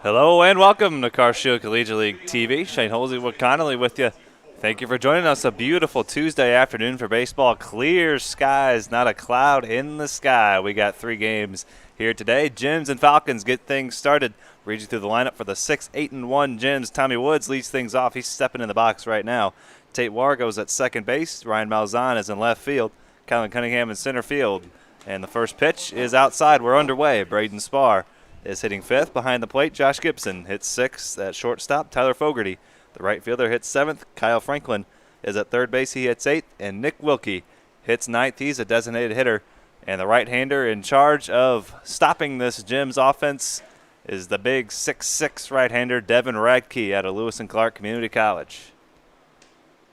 Hello and welcome to Carshio Collegiate League TV. Shane Holseywood Connolly with you. Thank you for joining us. A beautiful Tuesday afternoon for baseball. Clear skies, not a cloud in the sky. We got 3 games here today. Gems and Falcons get things started. Read you through the lineup for the 6-8-1 Gems. Tommy Woods leads things off. He's stepping in the box right now. Tate Wargo's at second base. Ryan Malzahn is in left field. Kylan Cunningham in center field. And the first pitch is outside. We're underway. Braden Spar is hitting fifth. Behind the plate, Josh Gibson hits sixth at shortstop. Tyler Fogarty, the right fielder, hits seventh. Kyle Franklin is at third base. He hits eighth. And Nick Wilkie hits ninth. He's a designated hitter. And the right-hander in charge of stopping this Gems offense is the big 6'6" right-hander Devin Radke out of Lewis and Clark Community College.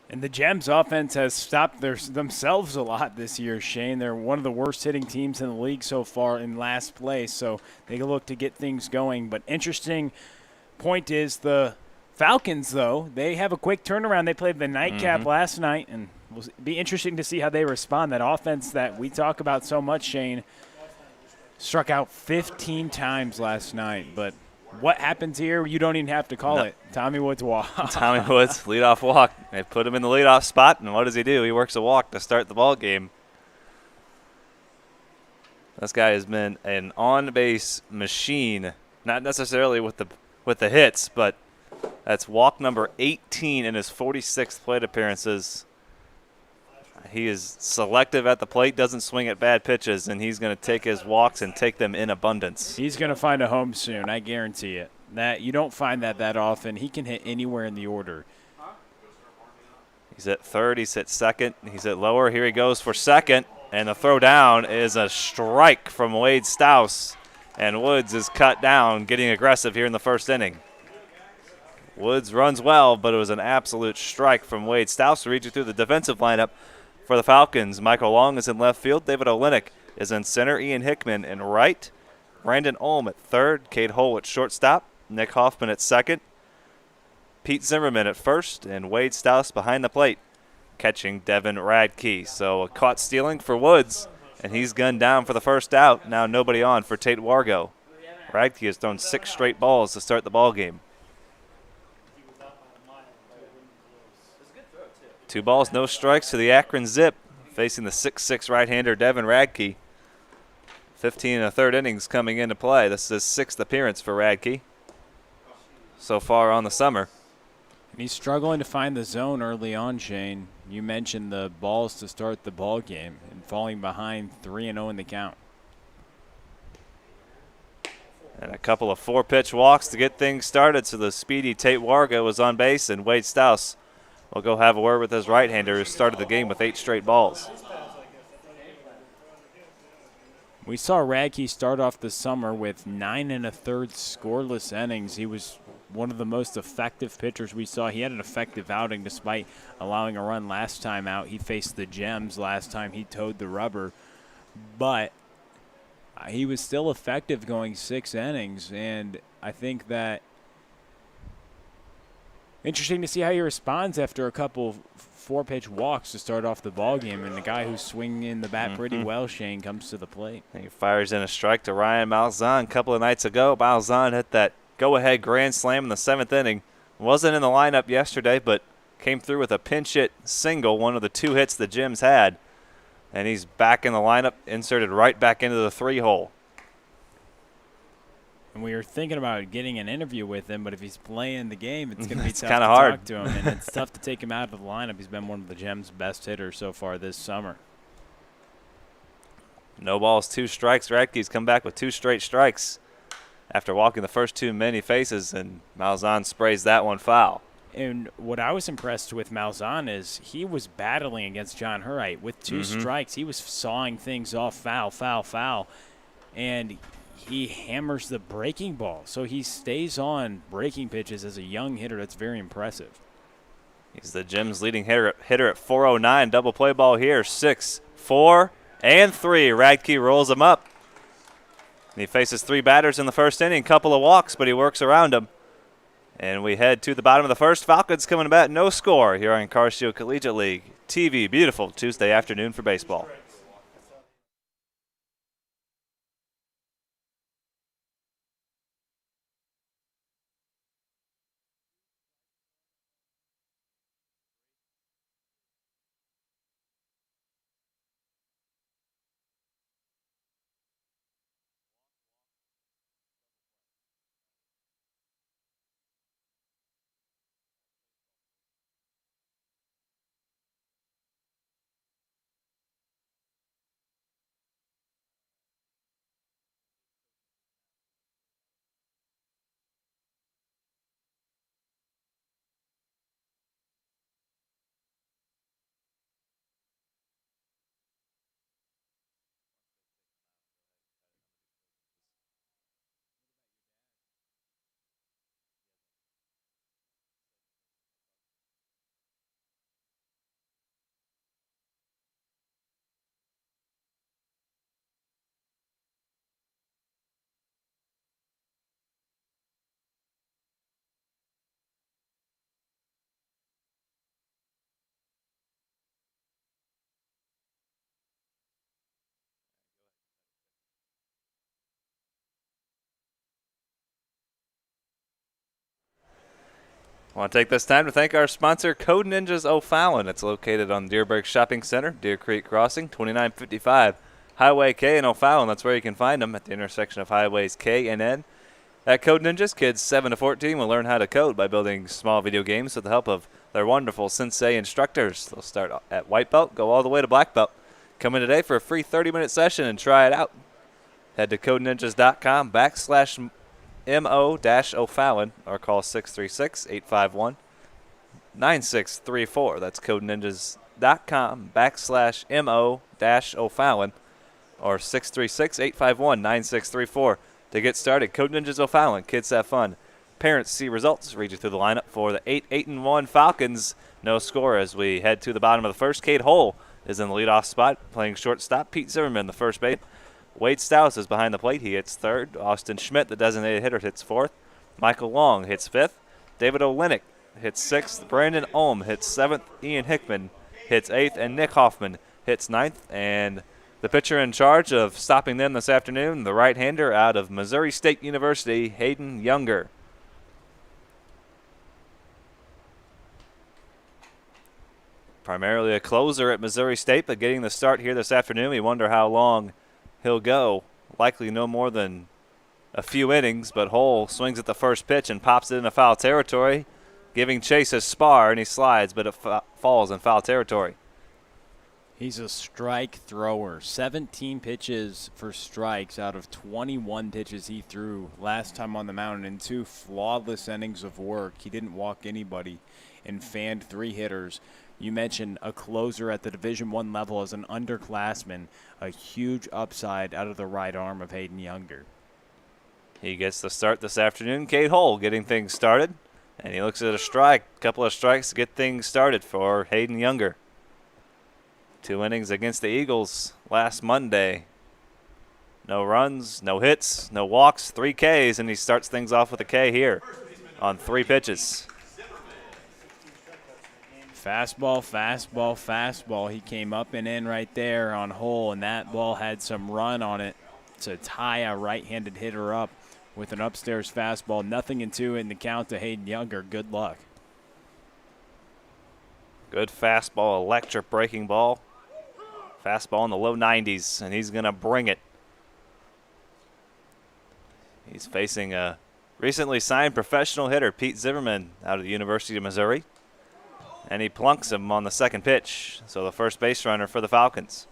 And the Gems offense has stopped themselves a lot this year, Shane. They're one of the worst hitting teams in the league so far in last place, so they look to get things going. But interesting point is the Falcons, though, they have a quick turnaround. They played the nightcap last night, and it'll be interesting to see how they respond. That offense that we talk about so much, Shane, struck out 15 times last night, but what happens here, you don't even have to call it. Tommy Woods walk. Tommy Woods, leadoff walk. They put him in the leadoff spot, and what does he do? He works a walk to start the ball game. This guy has been an on-base machine, not necessarily with the hits, but that's walk number 18 in his 46th plate appearances. He is selective at the plate, doesn't swing at bad pitches, and he's going to take his walks and take them in abundance. He's going to find a home soon, I guarantee it. That you don't find that often. He can hit anywhere in the order. He's at third, he's at second, he's at lower. Here he goes for second, and the throw down is a strike from Wade Stouse, and Woods is cut down, getting aggressive here in the first inning. Woods runs well, but it was an absolute strike from Wade Stouse to read you through the defensive lineup. For the Falcons, Michael Long is in left field. David Olenek is in center. Ian Hickman in right. Brandon Ulm at third. Cade Hull at shortstop. Nick Hoffman at second. Pete Zimmerman at first. And Wade Stouse behind the plate, catching Devin Radke. So a caught stealing for Woods, and he's gunned down for the first out. Now nobody on for Tate Wargo. Radke has thrown 6 straight balls to start the ball game. 2 balls, no strikes to the Akron Zip, facing the 6'6" right-hander Devin Radke. 15 1/3 innings coming into play. This is his 6th appearance for Radke so far on the summer. And he's struggling to find the zone early on, Shane. You mentioned the balls to start the ball game and falling behind 3-0 in the count. And a couple of 4-pitch walks to get things started, so the speedy Tate Wargo was on base, and Wade Stouse will go have a word with his right-hander who started the game with 8 straight balls. We saw Radke start off the summer with 9 1/3 scoreless innings. He was one of the most effective pitchers we saw. He had an effective outing despite allowing a run last time out. He faced the Gems last time he towed the rubber. But he was still effective going 6 innings, and I think that interesting to see how he responds after a couple 4-pitch walks to start off the ball game, and the guy who's swinging the bat pretty well, Shane, comes to the plate. He fires in a strike to Ryan Malzahn a couple of nights ago. Malzahn hit that go-ahead grand slam in the 7th inning. Wasn't in the lineup yesterday, but came through with a pinch hit single, one of the 2 hits the Gems had. And he's back in the lineup, inserted right back into the 3-hole. And we were thinking about getting an interview with him, but if he's playing the game, it's going to be tough to hard. talk to him. And it's tough to take him out of the lineup. He's been one of the Gems' best hitters so far this summer. No balls, 2 strikes. Radke's come back with 2 straight strikes after walking the first 2 many faces, and Malzahn sprays that one foul. And what I was impressed with Malzahn is he was battling against John Hurite. With 2 strikes, he was sawing things off, foul, foul, foul. And he hammers the breaking ball. So he stays on breaking pitches as a young hitter. That's very impressive. He's the Gems' leading hitter at 409. Double play ball here. 6, 4, and 3. Radke rolls him up. And he faces 3 batters in the first inning. Couple of walks, but he works around them. And we head to the bottom of the first. Falcons coming to bat, no score here on Carshio Collegiate League TV. Beautiful Tuesday afternoon for baseball. I want to take this time to thank our sponsor, Code Ninjas O'Fallon. It's located on Deerberg Shopping Center, Deer Creek Crossing, 2955 Highway K in O'Fallon. That's where you can find them, at the intersection of Highways K and N. At Code Ninjas, kids 7 to 14 will learn how to code by building small video games with the help of their wonderful sensei instructors. They'll start at white belt, go all the way to black belt. Come in today for a free 30-minute session and try it out. Head to codeninjas.com/MO-O'Fallon or call 636-851-9634. That's codeninjas.com/MO-O'Fallon or 636-851-9634 to get started. Code Ninjas O'Fallon. Kids have fun. Parents see results. Read you through the lineup for the 8-1 Falcons. No score as we head to the bottom of the first. Cade Hull is in the leadoff spot, playing shortstop. Pete Zimmerman, the first base. Wade Stouse is behind the plate. He hits third. Austin Schmidt, the designated hitter, hits fourth. Michael Long hits fifth. David Olenek hits sixth. Brandon Ulm hits seventh. Ian Hickman hits eighth. And Nick Hoffman hits ninth. And the pitcher in charge of stopping them this afternoon, the right-hander out of Missouri State University, Hayden Younger. Primarily a closer at Missouri State, but getting the start here this afternoon, we wonder how long he'll go. Likely no more than a few innings, but Hull swings at the first pitch and pops it into foul territory, giving Chase a spar, and he slides, but it falls in foul territory. He's a strike thrower. 17 pitches for strikes out of 21 pitches he threw last time on the mound in 2 flawless innings of work. He didn't walk anybody and fanned 3 hitters. You mentioned a closer at the Division I level as an underclassman, a huge upside out of the right arm of Hayden Younger. He gets the start this afternoon. Cade Hull getting things started, and he looks at a strike, couple of strikes to get things started for Hayden Younger. 2 innings against the Eagles last Monday. No runs, no hits, no walks, 3 Ks, and he starts things off with a K here on 3 pitches. Fastball, fastball, fastball. He came up and in right there on Hull, and that ball had some run on it to tie a right-handed hitter up with an upstairs fastball. 0-2 in the count to Hayden Younger. Good luck. Good fastball, electric breaking ball. Fastball in the low 90s, and he's going to bring it. He's facing a recently signed professional hitter, Pete Zimmerman, out of the University of Missouri. And he plunks him on the second pitch. So the first base runner for the Falcons.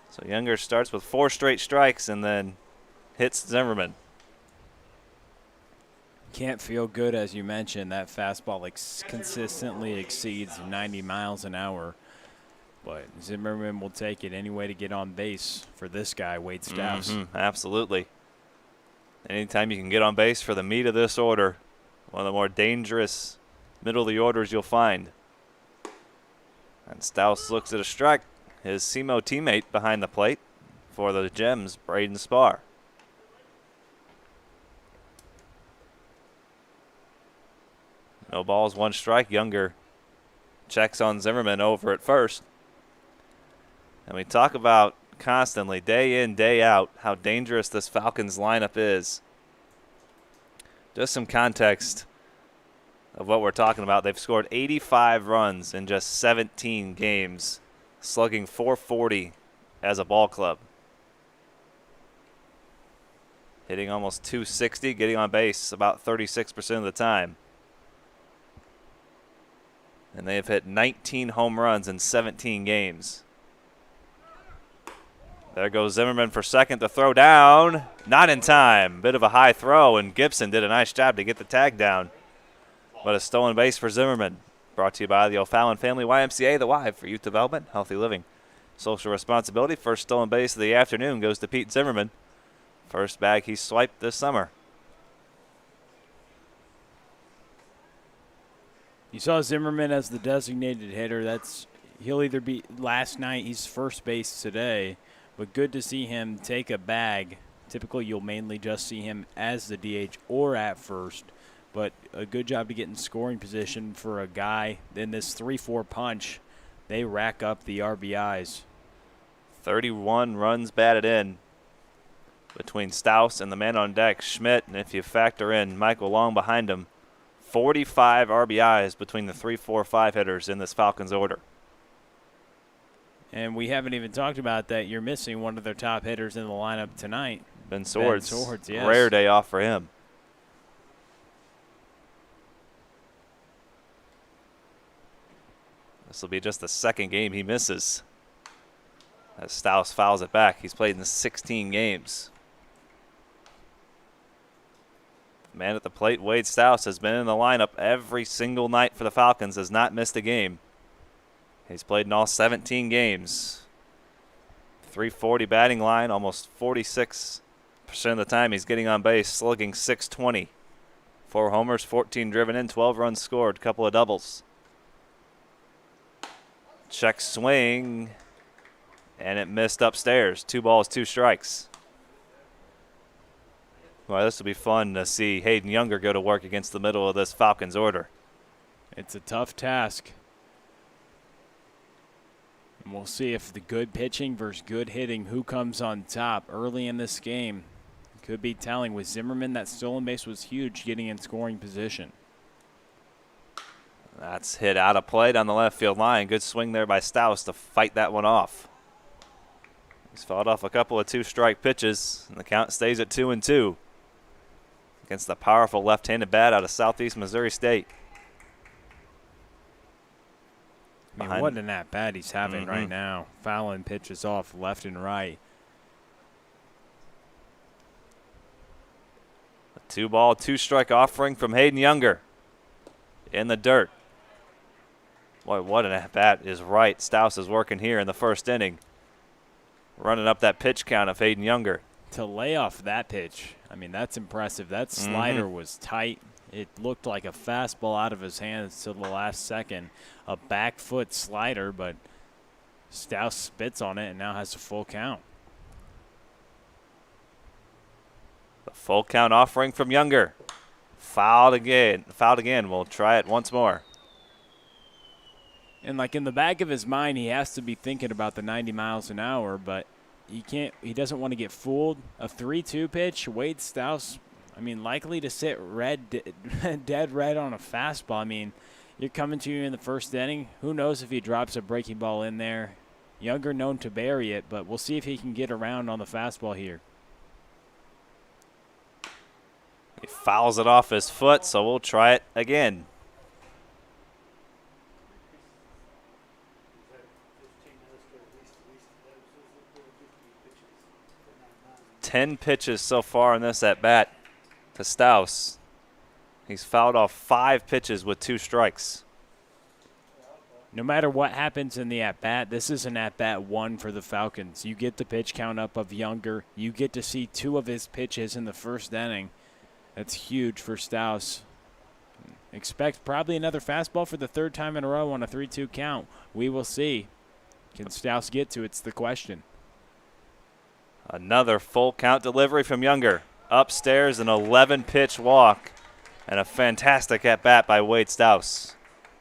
So Younger starts with 4 straight strikes and then hits Zimmerman. Can't feel good, as you mentioned. That fastball consistently exceeds 90 miles an hour. But Zimmerman will take it any way to get on base for this guy, Wade Stouse. Absolutely. Anytime you can get on base for the meat of this order, one of the more dangerous middle of the orders you'll find. And Stouse looks at a strike. His SEMO teammate behind the plate for the Gems, Braden Spar. No balls, 1 strike. Younger checks on Zimmerman over at first. And we talk about constantly, day in, day out, how dangerous this Falcons lineup is. Just some context of what we're talking about. They've scored 85 runs in just 17 games, slugging .440 as a ball club. Hitting almost .260, getting on base about 36% of the time. And they have hit 19 home runs in 17 games. There goes Zimmerman for second to throw down. Not in time. Bit of a high throw, and Gibson did a nice job to get the tag down. But a stolen base for Zimmerman. Brought to you by the O'Fallon Family YMCA, the Y for youth development, healthy living, social responsibility. First stolen base of the afternoon goes to Pete Zimmerman. First bag he swiped this summer. You saw Zimmerman as the designated hitter. He'll either be last night, he's first base today. But good to see him take a bag. Typically, you'll mainly just see him as the DH or at first. But a good job to get in scoring position for a guy. Then this 3-4 punch, they rack up the RBIs. 31 runs batted in. between Staus and the man on deck, Schmidt. And if you factor in Michael Long behind him, 45 RBIs between the 3, 4, 5 hitters in this Falcons order. And we haven't even talked about that. You're missing one of their top hitters in the lineup tonight. Ben Swords. Yes. Rare day off for him. This will be just the second game he misses as Staus fouls it back. He's played in 16 games. The man at the plate, Wade Staus, has been in the lineup every single night for the Falcons, has not missed a game. He's played in all 17 games. 340 batting line, almost 46% of the time he's getting on base, slugging .620. 4 homers, 14 driven in, 12 runs scored, couple of doubles. Check swing, and it missed upstairs. 2 balls, 2 strikes. Well, this will be fun to see Hayden Younger go to work against the middle of this Falcons order. It's a tough task. And we'll see if the good pitching versus good hitting, who comes on top early in this game. Could be telling. With Zimmerman, that stolen base was huge, getting in scoring position. That's hit out of play down the left field line. Good swing there by Staus to fight that one off. He's fought off a couple of 2-strike pitches, and the count stays at 2-2 against the powerful left-handed bat out of Southeast Missouri State. I mean, what an at-bat he's having right now. Fouling pitches off left and right. A 2-ball, 2-strike offering from Hayden Younger in the dirt. Boy, what an at-bat is right. Staus is working here in the first inning, running up that pitch count of Hayden Younger. To lay off that pitch, I mean, that's impressive. That slider was tight. It looked like a fastball out of his hands till the last second. A back foot slider, but Staus spits on it and now has a full count. The full count offering from Younger. Fouled again. Fouled again. We'll try it once more. And like in the back of his mind, he has to be thinking about the 90 miles an hour, but he doesn't want to get fooled. A 3-2 pitch, Wade Staus, I mean, likely to sit dead red on a fastball. I mean, you're coming to you in the first inning. Who knows if he drops a breaking ball in there. Younger known to bury it, but we'll see if he can get around on the fastball here. He fouls it off his foot, so we'll try it again. Ten pitches so far in this at-bat to Staus. He's fouled off 5 pitches with 2 strikes. No matter what happens in the at-bat, this is an at-bat 1 for the Falcons. You get the pitch count up of Younger. You get to see 2 of his pitches in the first inning. That's huge for Staus. Expect probably another fastball for the 3rd time in a row on a 3-2 count. We will see. Can Staus get to it's the question. Another full count delivery from Younger. Upstairs, an 11-pitch walk, and a fantastic at-bat by Wade Staus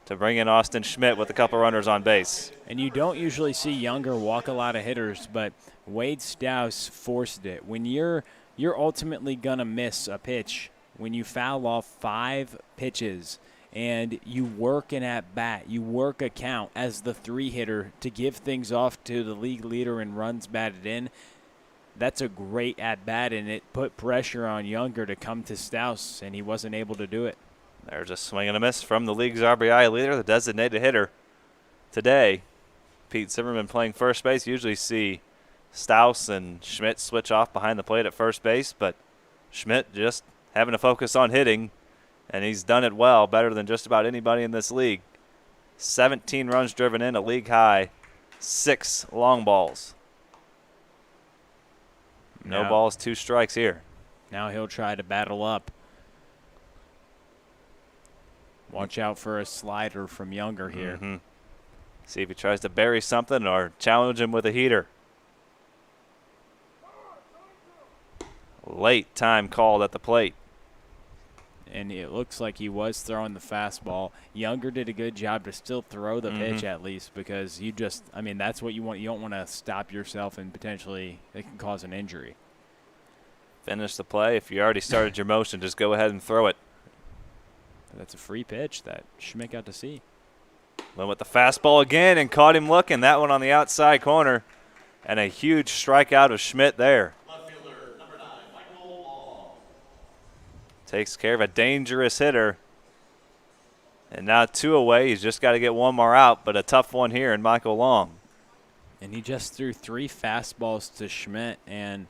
to bring in Austin Schmidt with a couple runners on base. And you don't usually see Younger walk a lot of hitters, but Wade Staus forced it. When you're ultimately going to miss a pitch, when you foul off 5 pitches and you work an at-bat, you work a count as the 3-hitter to give things off to the league leader in runs batted in, that's a great at-bat, and it put pressure on Younger to come to Staus, and he wasn't able to do it. There's a swing and a miss from the league's RBI leader, the designated hitter. Today, Pete Zimmerman playing first base. Usually see Staus and Schmidt switch off behind the plate at first base, but Schmidt just having to focus on hitting, and he's done it well, better than just about anybody in this league. 17 runs driven in, a league high, 6 long balls. No balls, 2 strikes here. Now he'll try to battle up. Watch out for a slider from Younger here. See if he tries to bury something or challenge him with a heater. Late time called at the plate. And it looks like he was throwing the fastball. Younger did a good job to still throw the pitch at least, because you just, I mean, that's what you want. You don't want to stop yourself and potentially it can cause an injury. Finish the play. If you already started your motion, just go ahead and throw it. That's a free pitch that Schmidt got to see. Went with the fastball again and caught him looking. That one on the outside corner. And a huge strikeout of Schmidt there. Takes care of a dangerous hitter. And now 2 away. He's just got to get one more out, but a tough one here in Michael Long. And he just threw 3 fastballs to Schmidt, and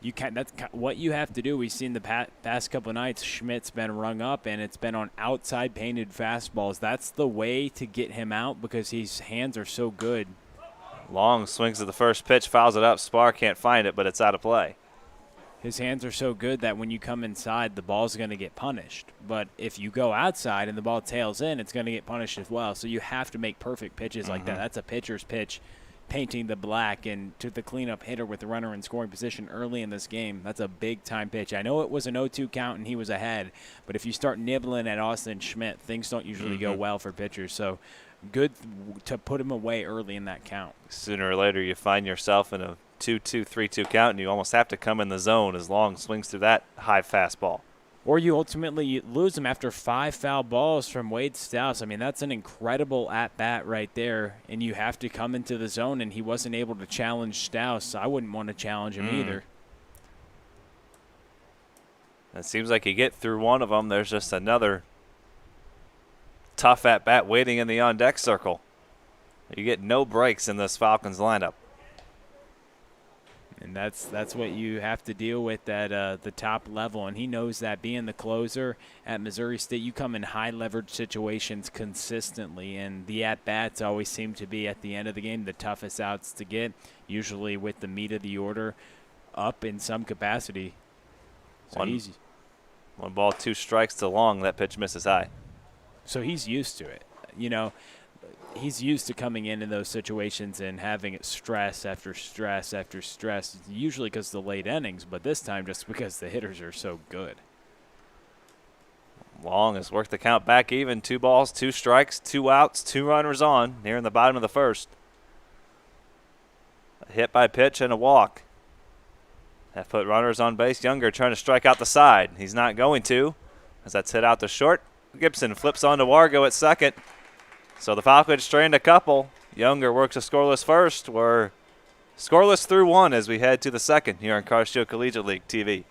that's what you have to do. We've seen the past couple of nights, Schmidt's been rung up, and it's been on outside painted fastballs. That's the way to get him out because his hands are so good. Long swings at the first pitch, fouls it up. Spar can't find it, but it's out of play. His hands are so good that when you come inside, the ball's going to get punished. But if you go outside and the ball tails in, it's going to get punished as well. So you have to make perfect pitches like that. That's a pitcher's pitch, painting the black, and to the cleanup hitter with the runner in scoring position early in this game. That's a big-time pitch. I know it was an 0-2 count and he was ahead, but if you start nibbling at Austin Schmidt, things don't usually go well for pitchers. So good to put him away early in that count. Sooner or later, you find yourself in a 2-2, 3-2 count, and you almost have to come in the zone as Long swings through that high fastball. Or you ultimately lose him after 5 foul balls from Wade Stouse. I mean, that's an incredible at-bat right there, and you have to come into the zone, and he wasn't able to challenge Stouse. I wouldn't want to challenge him either. It seems like you get through one of them, there's just another tough at-bat waiting in the on-deck circle. You get no breaks in this Falcons lineup. And that's what you have to deal with at the top level, and he knows that. Being the closer at Missouri State, you come in high-leverage situations consistently, and the at-bats always seem to be at the end of the game the toughest outs to get, usually with the meat of the order up in some capacity. So one ball, 2 strikes to Long. That pitch misses high. So he's used to it. You know, he's used to coming in those situations and having it stress after stress after stress, usually because of the late innings, but this time just because the hitters are so good. Long has worked the count back even. 2 balls, 2 strikes, 2 outs, 2 runners on, near in the bottom of the first. A hit by pitch and a walk. That put runners on base. Younger trying to strike out the side. He's not going to, as that's hit out to short. Gibson flips on to Wargo at second. So the Falcons strained a couple. Younger works a scoreless first. We're scoreless through 1 as we head to the second here on Carsteel Collegiate League TV.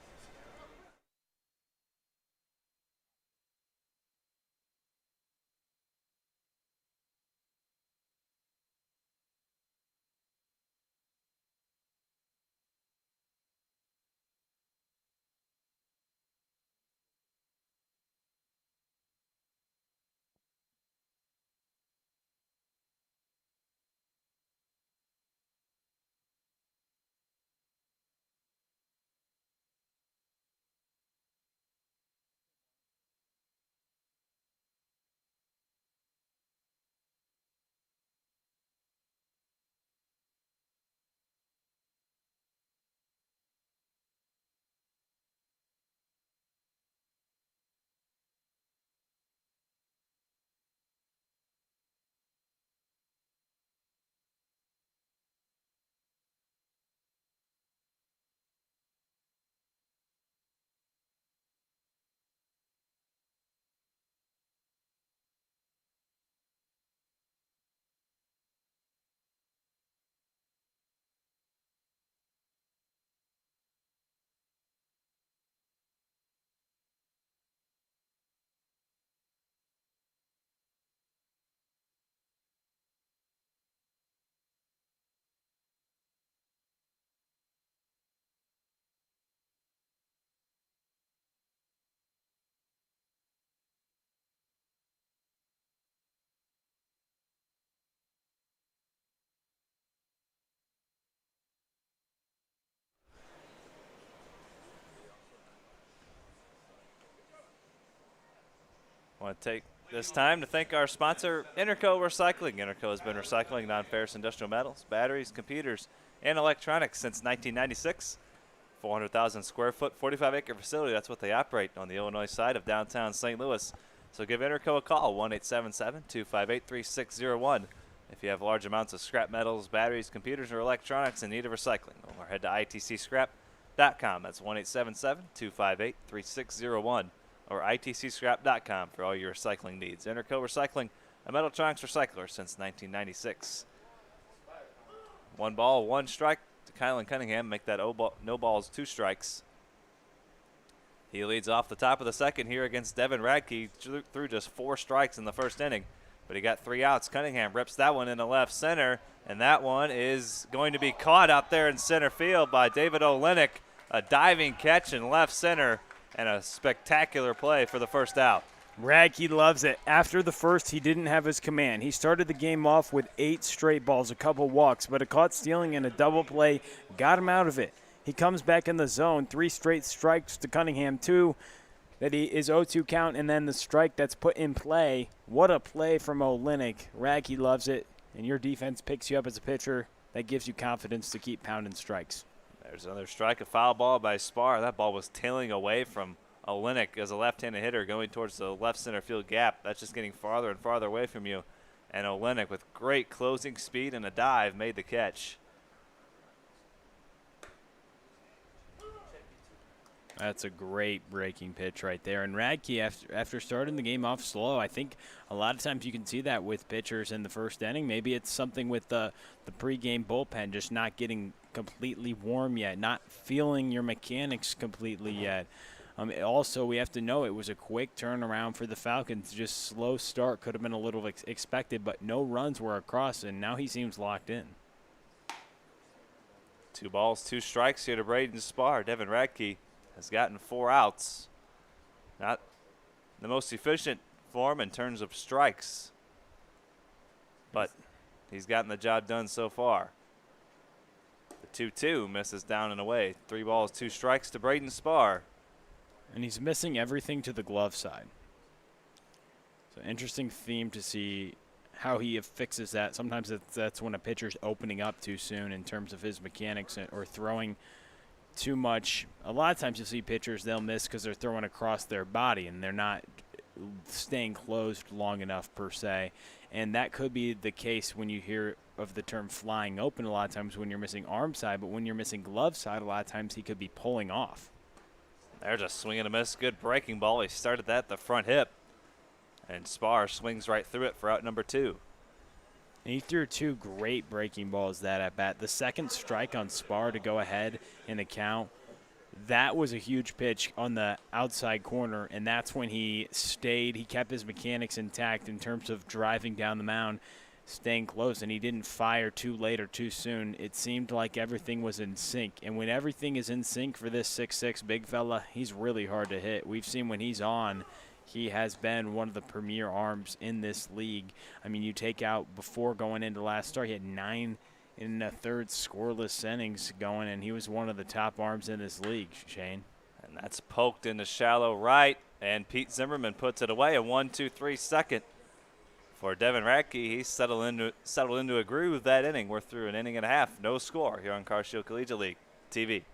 I want to take this time to thank our sponsor, Interco Recycling. Interco has been recycling non-ferrous industrial metals, batteries, computers, and electronics since 1996. 400,000 square foot, 45-acre facility. That's what they operate on the Illinois side of downtown St. Louis. So give Interco a call, 1-877-258-3601. If you have large amounts of scrap metals, batteries, computers, or electronics in need of recycling, or head to itcscrap.com itcscrap.com. That's 1-877-258-3601. Or itcscrap.com for all your recycling needs. Interco Recycling, a Metaltronics recycler since 1996. 1 ball, 1 strike to Kylan Cunningham. Make that no balls, 2 strikes. He leads off the top of the second here against Devin Radke. Threw just 4 strikes in the first inning, but he got 3 outs. Cunningham rips that one into left center, and that one is going to be caught out there in center field by David Olenek. A diving catch in left center and a spectacular play for the first out. Radke loves it. After the first, he didn't have his command. He started the game off with 8 straight balls, a couple walks, but a caught stealing and a double play got him out of it. He comes back in the zone, 3 straight strikes to Cunningham, 2 that he is 0-2 count, and then the strike that's put in play. What a play from Olenek. Radke loves it, and your defense picks you up as a pitcher. That gives you confidence to keep pounding strikes. There's another strike, a foul ball by Spar. That ball was tailing away from Olenek as a left-handed hitter going towards the left center field gap. That's just getting farther and farther away from you. And Olenek, with great closing speed and a dive, made the catch. That's a great breaking pitch right there. And Radke, after starting the game off slow, I think a lot of times you can see that with pitchers in the first inning. Maybe it's something with the pregame bullpen, just not getting completely warm yet, not feeling your mechanics completely yet. Also, we have to know it was a quick turnaround for the Falcons. Just slow start could have been a little expected, but no runs were across, and now he seems locked in. 2 balls, 2 strikes here to Braden Spar. Devin Radke has gotten 4 outs. Not the most efficient form in terms of strikes, but he's gotten the job done so far. The 2-2 misses down and away. 3 balls, 2 strikes to Braden Spar. And he's missing everything to the glove side. So interesting theme to see how he fixes that. Sometimes that's when a pitcher's opening up too soon in terms of his mechanics or throwing too much. A lot of times you'll see pitchers, they'll miss because they're throwing across their body and they're not staying closed long enough per se. And that could be the case when you hear of the term flying open a lot of times when you're missing arm side, but when you're missing glove side, a lot of times he could be pulling off. There's a swing and a miss. Good breaking ball. He started that at the front hip. And Spar swings right through it for out number 2. And he threw 2 great breaking balls that at bat. The second strike on Spar to go ahead in the count, that was a huge pitch on the outside corner, and that's when he stayed. He kept his mechanics intact in terms of driving down the mound, staying close, and he didn't fire too late or too soon. It seemed like everything was in sync, and when everything is in sync for this 6'6" big fella, he's really hard to hit. We've seen when he's on, he has been one of the premier arms in this league. I mean, you take out before going into last start, he had 9 in a third scoreless innings going, and he was one of the top arms in this league, Shane. And that's poked into shallow right, and Pete Zimmerman puts it away. A 1-2-3 second for Devin Radke. He's settled into a groove that inning. We're through an inning and a half. No score here on Car Shield Collegiate League TV.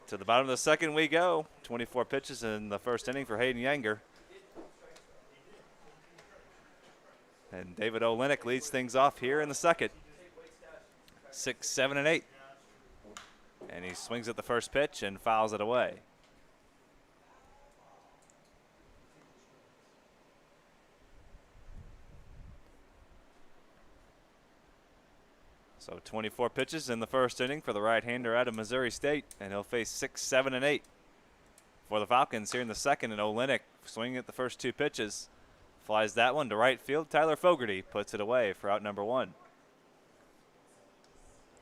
To the bottom of the second we go. 24 pitches in the first inning for Hayden Yanger. And David Olenek leads things off here in the second. 6, 7, and 8. And he swings at the first pitch and fouls it away. So 24 pitches in the first inning for the right-hander out of Missouri State, and he'll face 6, 7, and 8 for the Falcons here in the second. And Olenek swinging at the first two pitches. Flies that one to right field. Tyler Fogarty puts it away for out number 1.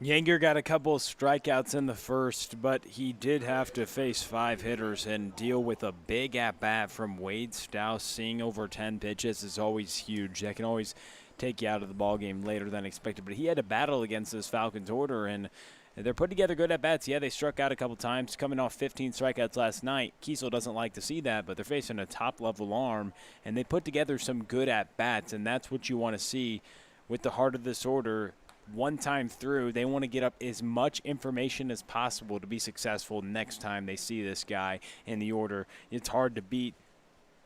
Yanger got a couple of strikeouts in the first, but he did have to face 5 hitters and deal with a big at-bat from Wade Stouse. Seeing over 10 pitches is always huge. That can always take you out of the ballgame later than expected. But he had to battle against this Falcons order, and they're putting together good at-bats. Yeah, they struck out a couple times, coming off 15 strikeouts last night. Kiesel doesn't like to see that, but they're facing a top-level arm, and they put together some good at-bats, and that's what you want to see with the heart of this order. One time through, they want to get up as much information as possible to be successful next time they see this guy in the order. It's hard to beat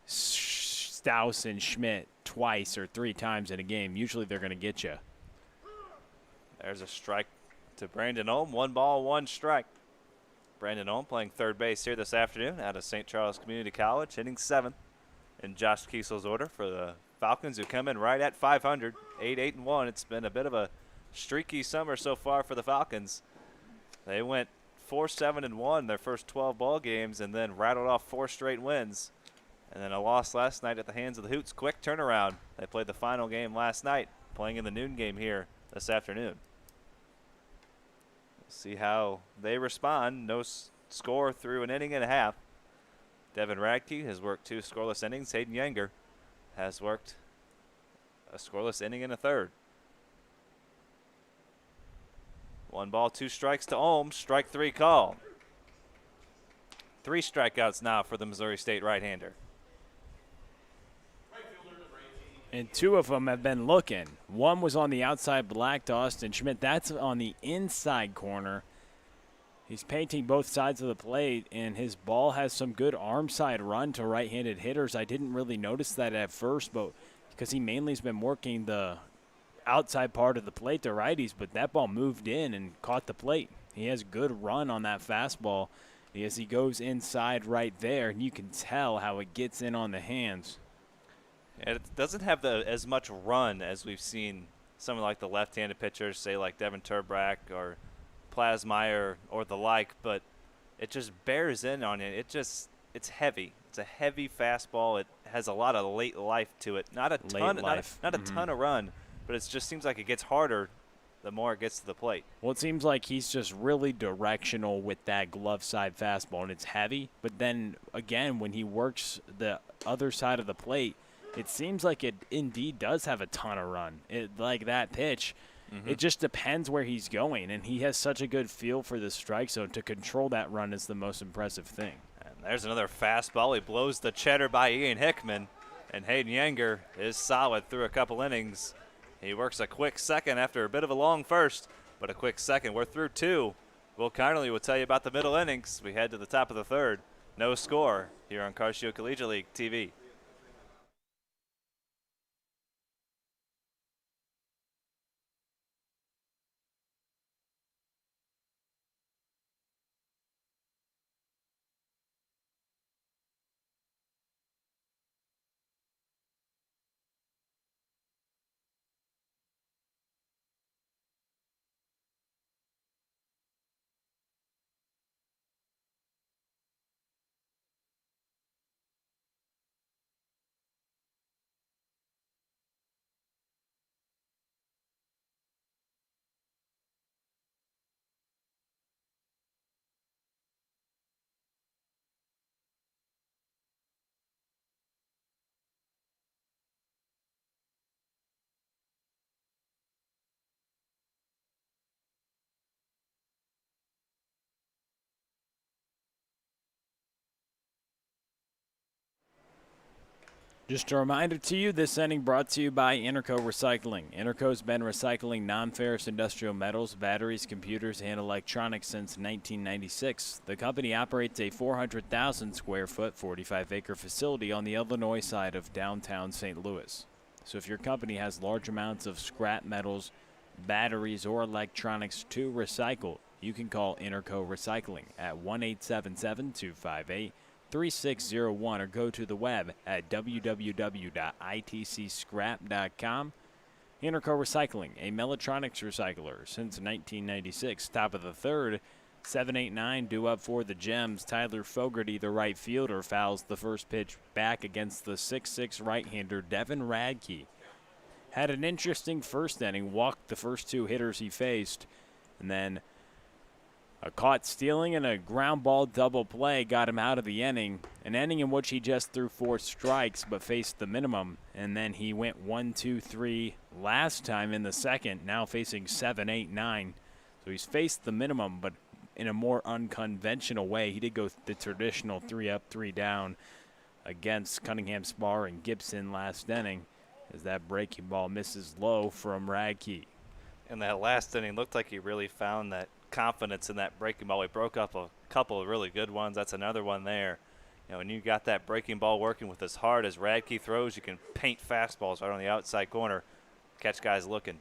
Stouse and Schmidt twice or 3 times in a game. Usually they're going to get you. There's a strike to Brandon Ohm. 1 ball, 1 strike. Brandon Ohm playing third base here this afternoon out of St. Charles Community College, hitting 7th in Josh Kiesel's order for the Falcons, who come in right at 500, 8-8-1. It's been a bit of a streaky summer so far for the Falcons. They went 4-7-1 their first 12 ball games and then rattled off 4 straight wins. And then a loss last night at the hands of the Hoots. Quick turnaround. They played the final game last night, playing in the noon game here this afternoon. We'll see how they respond. No score through an inning and a half. Devin Radke has worked 2 scoreless innings. Hayden Yanger has worked a scoreless inning and a third. 1 ball, 2 strikes to Ohm. Strike 3 call. 3 strikeouts now for the Missouri State right-hander. And 2 of them have been looking. One was on the outside black to Austin Schmidt. That's on the inside corner. He's painting both sides of the plate, and his ball has some good arm side run to right-handed hitters. I didn't really notice that at first, but because he mainly has been working the outside part of the plate to righties, but that ball moved in and caught the plate. He has good run on that fastball as he goes inside right there, and you can tell how it gets in on the hands. And it doesn't have as much run as we've seen some of like the left-handed pitchers, say like Devin Turbrack or Plasmeyer or the like, but it just bears in on it. It's heavy. It's a heavy fastball. It has a lot of late life to it. Not a ton of run, but it just seems like it gets harder the more it gets to the plate. Well, it seems like he's just really directional with that glove side fastball, and it's heavy. But then, again, when he works the other side of the plate, it seems like it indeed does have a ton of run. Like that pitch, it just depends where he's going, and he has such a good feel for the strike zone. To control that run is the most impressive thing. And there's another fastball. He blows the cheddar by Ian Hickman, and Hayden Yanger is solid through a couple innings. He works a quick second after a bit of a long first, but a quick second. We're through 2. Will Connerly will tell you about the middle innings. We head to the top of the third. No score here on Carcio Collegiate League TV. Just a reminder to you, this inning brought to you by Interco Recycling. Interco's been recycling non-ferrous industrial metals, batteries, computers, and electronics since 1996. The company operates a 400,000 square foot, 45-acre facility on the Illinois side of downtown St. Louis. So if your company has large amounts of scrap metals, batteries, or electronics to recycle, you can call Interco Recycling at 1-877-258-3601 or go to the web at www.itcscrap.com. Interco Recycling, a Mellotronics recycler since 1996. Top of the third, 7-8-9 due up for the Gems. Tyler Fogarty, the right fielder, fouls the first pitch back against the 6'6 right-hander Devin Radke. Had an interesting first inning, walked the first two hitters he faced, and then a caught stealing and a ground ball double play got him out of the inning. An inning in which he just threw 4 strikes but faced the minimum. And then he went 1-2-3 last time in the second, now facing 7-8-9. So he's faced the minimum, but in a more unconventional way. He did go the traditional 3 up, 3 down against Cunningham, Spar, and Gibson last inning, as that breaking ball misses low from Radke. In that last inning, looked like he really found that confidence in that breaking ball. He broke up a couple of really good ones. That's another one there. You know, when you got that breaking ball working with as hard as Radke throws, you can paint fastballs right on the outside corner, catch guys looking.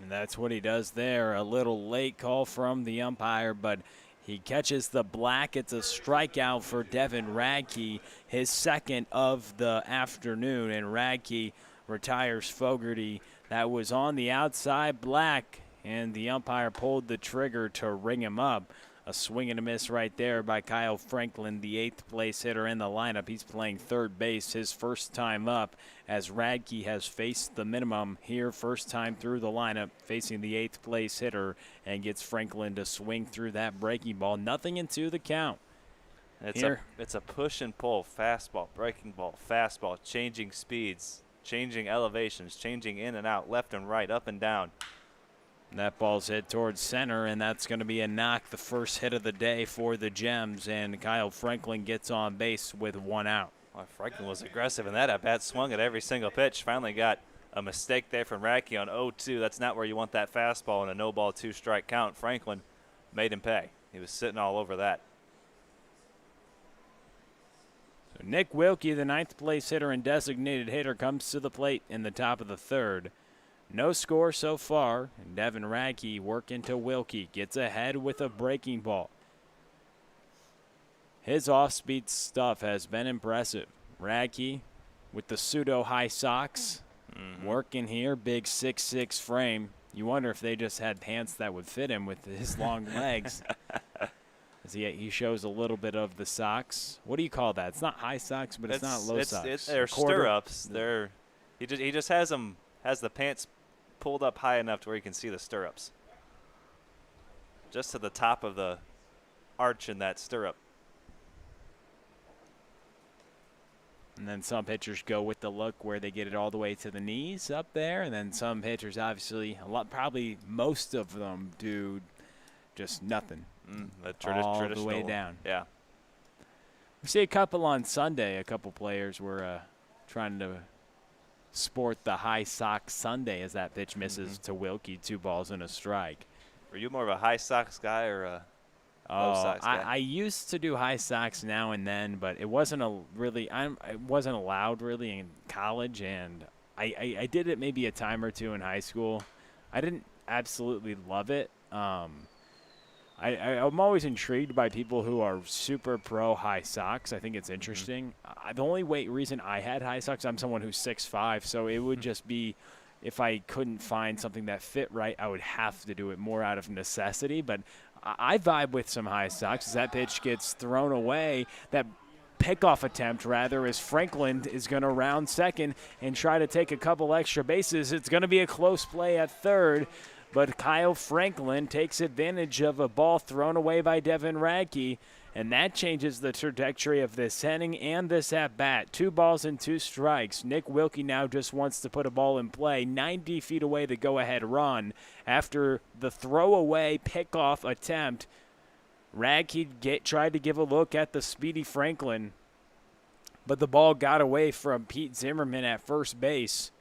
And that's what he does there. A little late call from the umpire, but he catches the black. It's a strikeout for Devin Radke, his second of the afternoon, and Radke retires Fogarty. That was on the outside black, and the umpire pulled the trigger to ring him up. A swing and a miss right there by Kyle Franklin, the 8th place hitter in the lineup. He's playing third base his first time up, as Radke has faced the minimum here, first time through the lineup, facing the 8th place hitter, and gets Franklin to swing through that breaking ball. Nothing into the count. It's a push and pull, fastball, breaking ball, fastball, changing speeds, changing elevations, changing in and out, left and right, up and down. That ball's hit towards center, and that's going to be a knock, the first hit of the day for the Gems, and Kyle Franklin gets on base with 1 out. Well, Franklin was aggressive in that at-bat, swung at every single pitch, finally got a mistake there from Radke on 0-2. That's not where you want that fastball in a no-ball, 2-strike count. Franklin made him pay. He was sitting all over that. So Nick Wilkie, the 9th place hitter and designated hitter, comes to the plate in the top of the third. No score so far, and Devin Radke working to Wilkie. Gets ahead with a breaking ball. His off-speed stuff has been impressive. Radke with the pseudo-high socks, working here, big 6'6" frame. You wonder if they just had pants that would fit him with his long legs. As he shows a little bit of the socks. What do you call that? It's not high socks, but it's not low socks. They're stirrups. He just has the pants pulled up high enough to where you can see the stirrups. Just to the top of the arch in that stirrup. And then some pitchers go with the look where they get it all the way to the knees up there, and then some pitchers, obviously, probably most of them do just nothing. All the way down. Yeah. We see a couple on Sunday. A couple players were trying to sport the high sock Sunday as that pitch misses to Wilkie, 2 balls and a strike. Were you more of a high socks guy or a low socks guy? I used to do high socks now and then, but it wasn't it wasn't allowed really in college, and I did it maybe a time or two in high school. I didn't absolutely love it. I'm always intrigued by people who are super pro high socks. I think it's interesting. The only reason I had high socks, I'm someone who's 6'5", so it would just be if I couldn't find something that fit right, I would have to do it more out of necessity. But I vibe with some high socks. As that pitch gets thrown away, that pickoff attempt, rather, as Franklin is going to round second and try to take a couple extra bases. It's going to be a close play at third. But Kyle Franklin takes advantage of a ball thrown away by Devin Radke, and that changes the trajectory of this inning and this at-bat. 2 balls and 2 strikes. Nick Wilkie now just wants to put a ball in play, 90 feet away the go-ahead run. After the throwaway pickoff attempt, Radke tried to give a look at the speedy Franklin. but the ball got away from Pete Zimmerman at first base.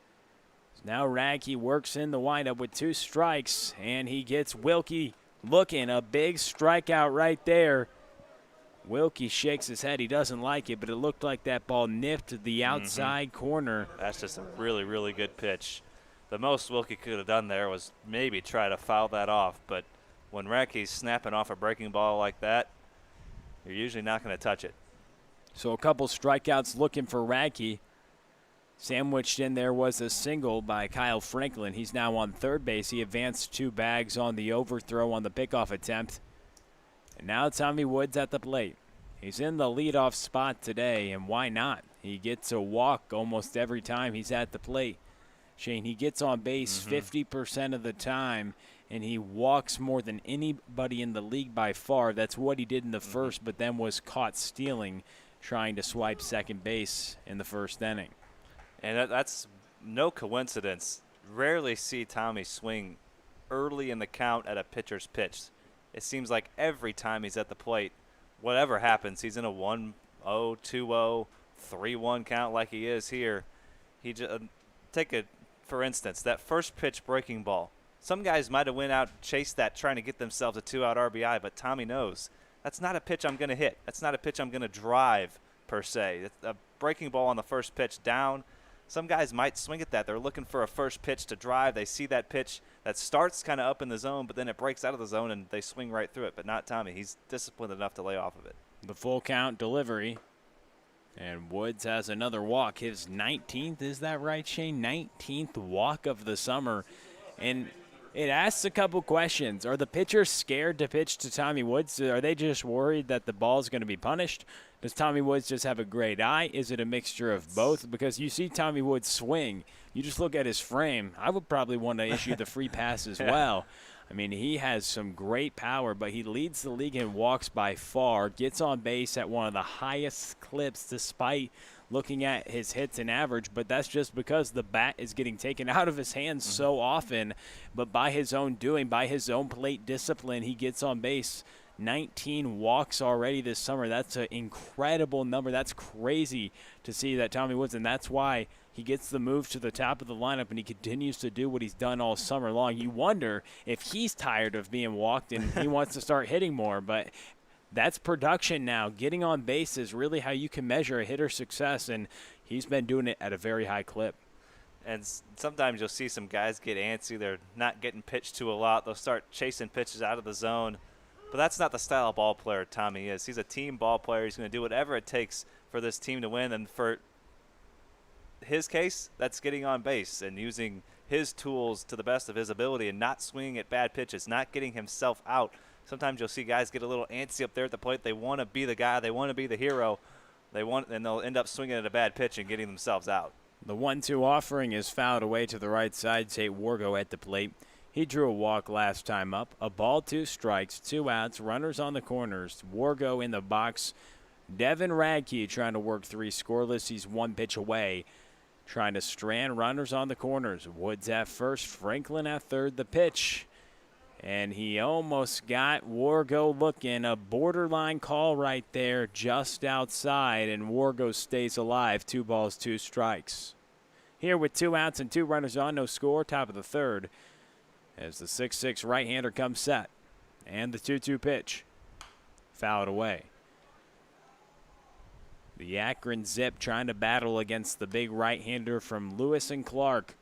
Now Radke works in the windup with 2 strikes, and he gets Wilkie looking. A big strikeout right there. Wilkie shakes his head. He doesn't like it, but it looked like that ball nipped the outside corner. That's just a really, really good pitch. The most Wilkie could have done there was maybe try to foul that off, but when Radke's snapping off a breaking ball like that, you're usually not going to touch it. So a couple strikeouts looking for Radke. Sandwiched in there was a single by Kyle Franklin. He's now on third base. He advanced 2 bags on the overthrow on the pickoff attempt. And now Tommy Woods at the plate. He's in the leadoff spot today, and why not? He gets a walk almost every time he's at the plate. Shane, he gets on base 50% of the time, and he walks more than anybody in the league by far. That's what he did in the first, but then was caught stealing, trying to swipe second base in the first inning. And that's no coincidence. Rarely see Tommy swing early in the count at a pitcher's pitch. It seems like every time he's at the plate, whatever happens, he's in a 1-0, 2-0, 3-1 count like he is here. He just take it for instance, that first pitch breaking ball. Some guys might have went out and chased that trying to get themselves a 2-out RBI, but Tommy knows that's not a pitch I'm going to hit. That's not a pitch I'm going to drive per se. A breaking ball on the first pitch down. Some guys might swing at that. They're looking for a first pitch to drive. They see that pitch that starts kind of up in the zone, but then it breaks out of the zone and they swing right through it. But not Tommy. He's disciplined enough to lay off of it. The full count delivery. And Woods has another walk. His 19th, is that right, Shane? 19th walk of the summer. And it asks a couple questions. Are the pitchers scared to pitch to Tommy Woods? Are they just worried that the ball's going to be punished? Does Tommy Woods just have a great eye? Is it a mixture of both? Because you see Tommy Woods swing. You just look at his frame. I would probably want to issue the free pass as well. I mean, he has some great power, but he leads the league in walks by far, gets on base at one of the highest clips despite looking at his hits and average, but that's just because the bat is getting taken out of his hands so often. But by his own doing, by his own plate discipline, he gets on base. 19 walks already this summer. That's an incredible number. That's crazy to see that Tommy Woods, and that's why he gets the move to the top of the lineup, and he continues to do what he's done all summer long. You wonder if he's tired of being walked and he wants to start hitting more, but that's production now. Getting on base is really how you can measure a hitter's success, and he's been doing it at a very high clip. And sometimes you'll see some guys get antsy. They're not getting pitched to a lot. They'll start chasing pitches out of the zone. But that's not the style of ball player Tommy is. He's a team ball player. He's going to do whatever it takes for this team to win. And for his case, that's getting on base and using his tools to the best of his ability and not swinging at bad pitches, not getting himself out. Sometimes you'll see guys get a little antsy up there at the plate. They want to be the guy. They want to be the hero. And they'll end up swinging at a bad pitch and getting themselves out. The 1-2 offering is fouled away to the right side. Tate Wargo at the plate. He drew a walk last time up. A ball, 2 strikes, 2 outs, runners on the corners. Wargo in the box. Devin Radke trying to work 3 scoreless. He's 1 pitch away. Trying to strand runners on the corners. Woods at first, Franklin at third. The pitch. And he almost got Wargo looking. A borderline call right there just outside, and Wargo stays alive. 2 balls, 2 strikes. Here with 2 outs and 2 runners on, no score, top of the third. As the 6'6" right-hander comes set. And the 2-2 pitch. Fouled away. The Akron Zip trying to battle against the big right-hander from Lewis and Clark.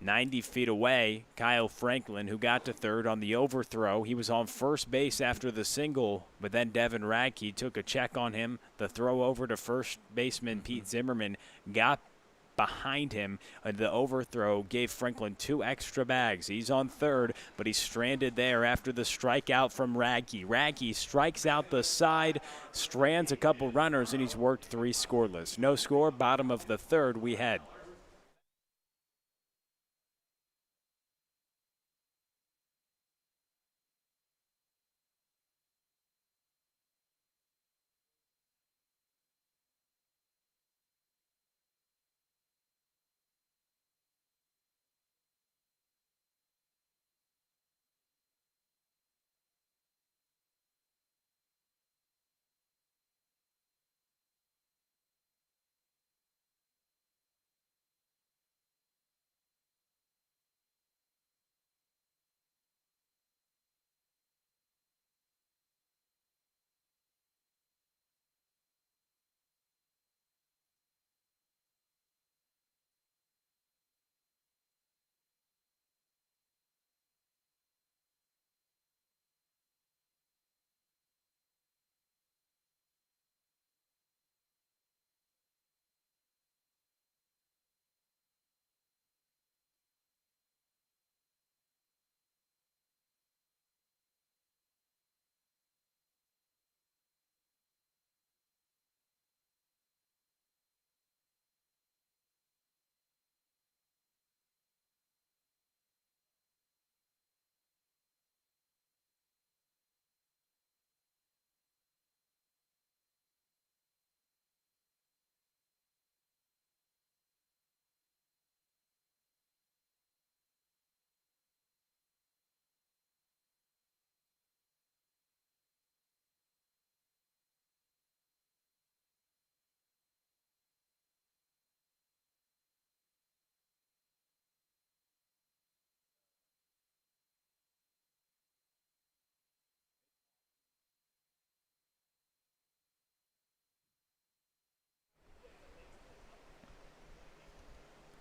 90 feet away, Kyle Franklin, who got to third on the overthrow. He was on first base after the single, but then Devin Radke took a check on him. The throw over to first baseman Pete Zimmerman got behind him. The overthrow gave Franklin 2 extra bags. He's on third, but he's stranded there after the strikeout from Radke. Radke strikes out the side, strands a couple runners, and he's worked 3 scoreless. No score, bottom of the third, we head.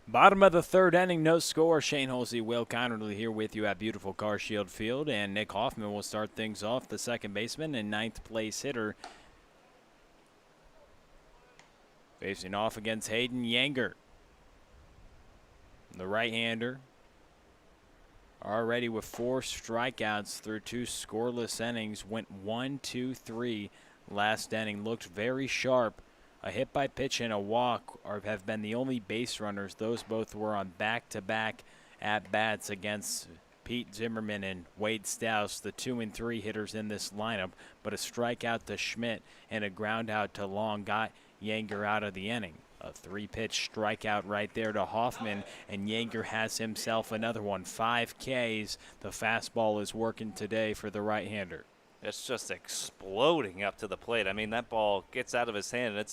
Bottom of the third inning, no score. Shane Holsey, Will Connerly here with you at beautiful Car Shield Field, and Nick Hoffman will start things off, the second baseman and ninth place hitter. Facing off against Hayden Yanger, the right-hander, already with 4 strikeouts through 2 scoreless innings, went 1-2-3 last inning, looked very sharp. A hit by pitch and a walk have been the only base runners. Those both were on back-to-back at-bats against Pete Zimmerman and Wade Stouse, the 2 and 3 hitters in this lineup. But a strikeout to Schmidt and a ground out to Long got Yanger out of the inning. A 3-pitch strikeout right there to Hoffman, and Yanger has himself another one. 5 Ks. The fastball is working today for the right-hander. It's just exploding up to the plate. I mean, that ball gets out of his hand, and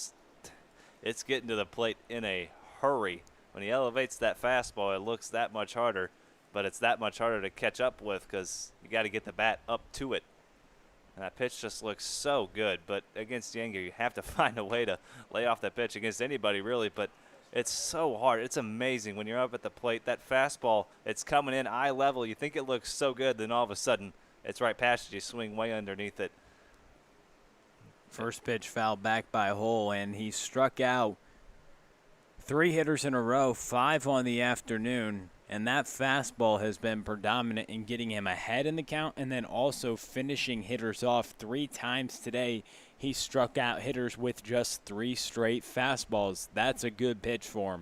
it's getting to the plate in a hurry. When he elevates that fastball, it looks that much harder, but it's that much harder to catch up with because you got to get the bat up to it. And that pitch just looks so good, but against Yanger, you have to find a way to lay off that pitch against anybody, really, but it's so hard. It's amazing when you're up at the plate. That fastball, it's coming in eye level. You think it looks so good, then all of a sudden, it's right past you. You swing way underneath it. First pitch fouled back by Hull, and he struck out 3 hitters in a row, 5 on the afternoon, and that fastball has been predominant in getting him ahead in the count and then also finishing hitters off 3 times today. He struck out hitters with just 3 straight fastballs. That's a good pitch for him.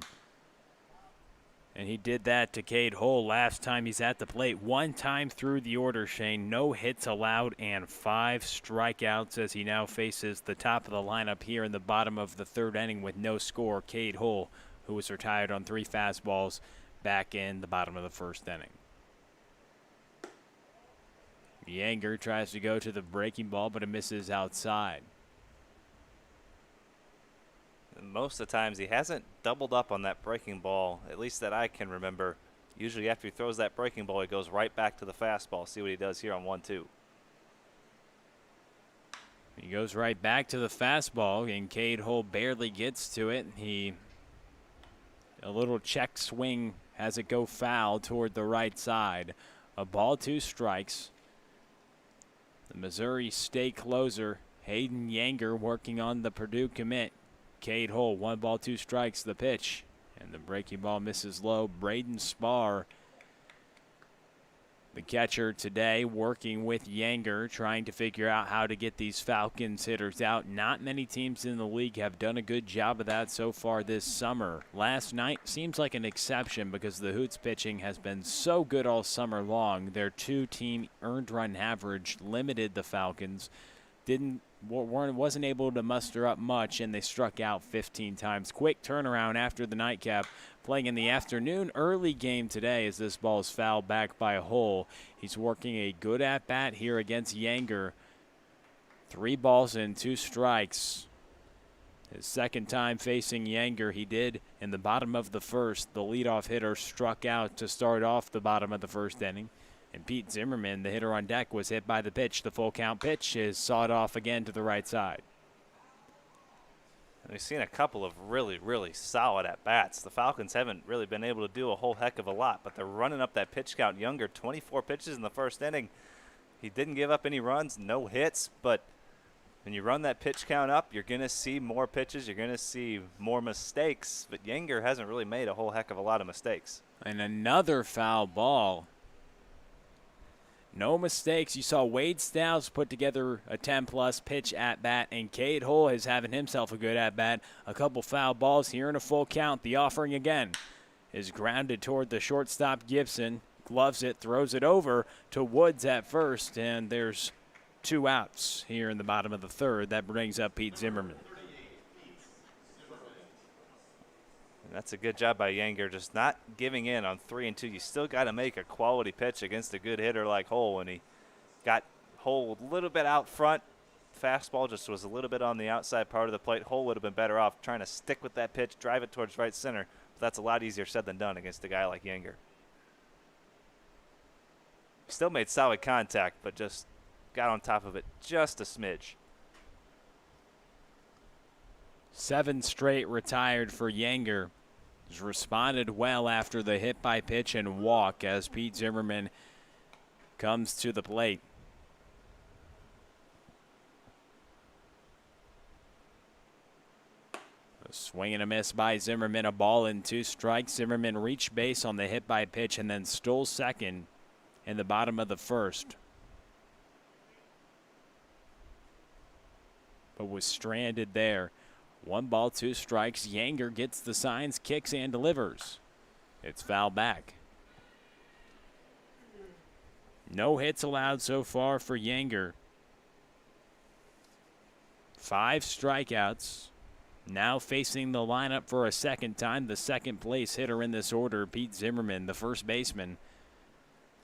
And he did that to Cade Hull last time he's at the plate. 1 time through the order, Shane. No hits allowed and 5 strikeouts as he now faces the top of the lineup here in the bottom of the third inning with no score. Cade Hull, who was retired on 3 fastballs back in the bottom of the first inning. Yanger tries to go to the breaking ball, but it misses outside. Most of the times he hasn't doubled up on that breaking ball, at least that I can remember. Usually after he throws that breaking ball, he goes right back to the fastball. See what he does here on 1-2. He goes right back to the fastball, and Cade Hull barely gets to it. A little check swing has it go foul toward the right side. A ball, 2 strikes. The Missouri State closer, Hayden Yanger, working on the Purdue commit. Cade Hull, 1 ball, 2 strikes, the pitch. And the breaking ball misses low. Braden Spar, the catcher today, working with Yanger, trying to figure out how to get these Falcons hitters out. Not many teams in the league have done a good job of that so far this summer. Last night seems like an exception because the Hoots pitching has been so good all summer long. Their 2-team earned run average limited the Falcons. Wasn't able to muster up much, and they struck out 15 times. Quick turnaround after the nightcap. Playing in the afternoon early game today as this ball is fouled back by Hull. He's working a good at-bat here against Yanger. 3 balls and 2 strikes. His second time facing Yanger, he did in the bottom of the first. The leadoff hitter struck out to start off the bottom of the first inning. And Pete Zimmerman, the hitter on deck, was hit by the pitch. The full count pitch is sawed off again to the right side. We've seen a couple of really, really solid at-bats. The Falcons haven't really been able to do a whole heck of a lot, but they're running up that pitch count. Younger, 24 pitches in the first inning. He didn't give up any runs, no hits, but when you run that pitch count up, you're going to see more pitches. You're going to see more mistakes, but Yanger hasn't really made a whole heck of a lot of mistakes. And another foul ball. No mistakes. You saw Wade Stouse put together a 10-plus pitch at-bat, and Cade Hull is having himself a good at-bat. A couple foul balls here in a full count. The offering again is grounded toward the shortstop Gibson. Gloves it, throws it over to Woods at first, and there's 2 outs here in the bottom of the third. That brings up Pete Zimmerman. That's a good job by Yanger, just not giving in on 3-2. You still got to make a quality pitch against a good hitter like Hull, and he got Hull a little bit out front. Fastball just was a little bit on the outside part of the plate. Hull would have been better off trying to stick with that pitch, drive it towards right center. But that's a lot easier said than done against a guy like Yanger. Still made solid contact, but just got on top of it just a smidge. 7 straight retired for Yanger. has responded well after the hit by pitch and walk as Pete Zimmerman comes to the plate. A swing and a miss by Zimmerman, a ball and 2 strikes. Zimmerman reached base on the hit by pitch and then stole second in the bottom of the first, but was stranded there. 1 ball, 2 strikes. Yanger gets the signs, kicks, and delivers. It's foul back. No hits allowed so far for Yanger. 5 strikeouts. Now facing the lineup for a second time, the second place hitter in this order, Pete Zimmerman, the first baseman.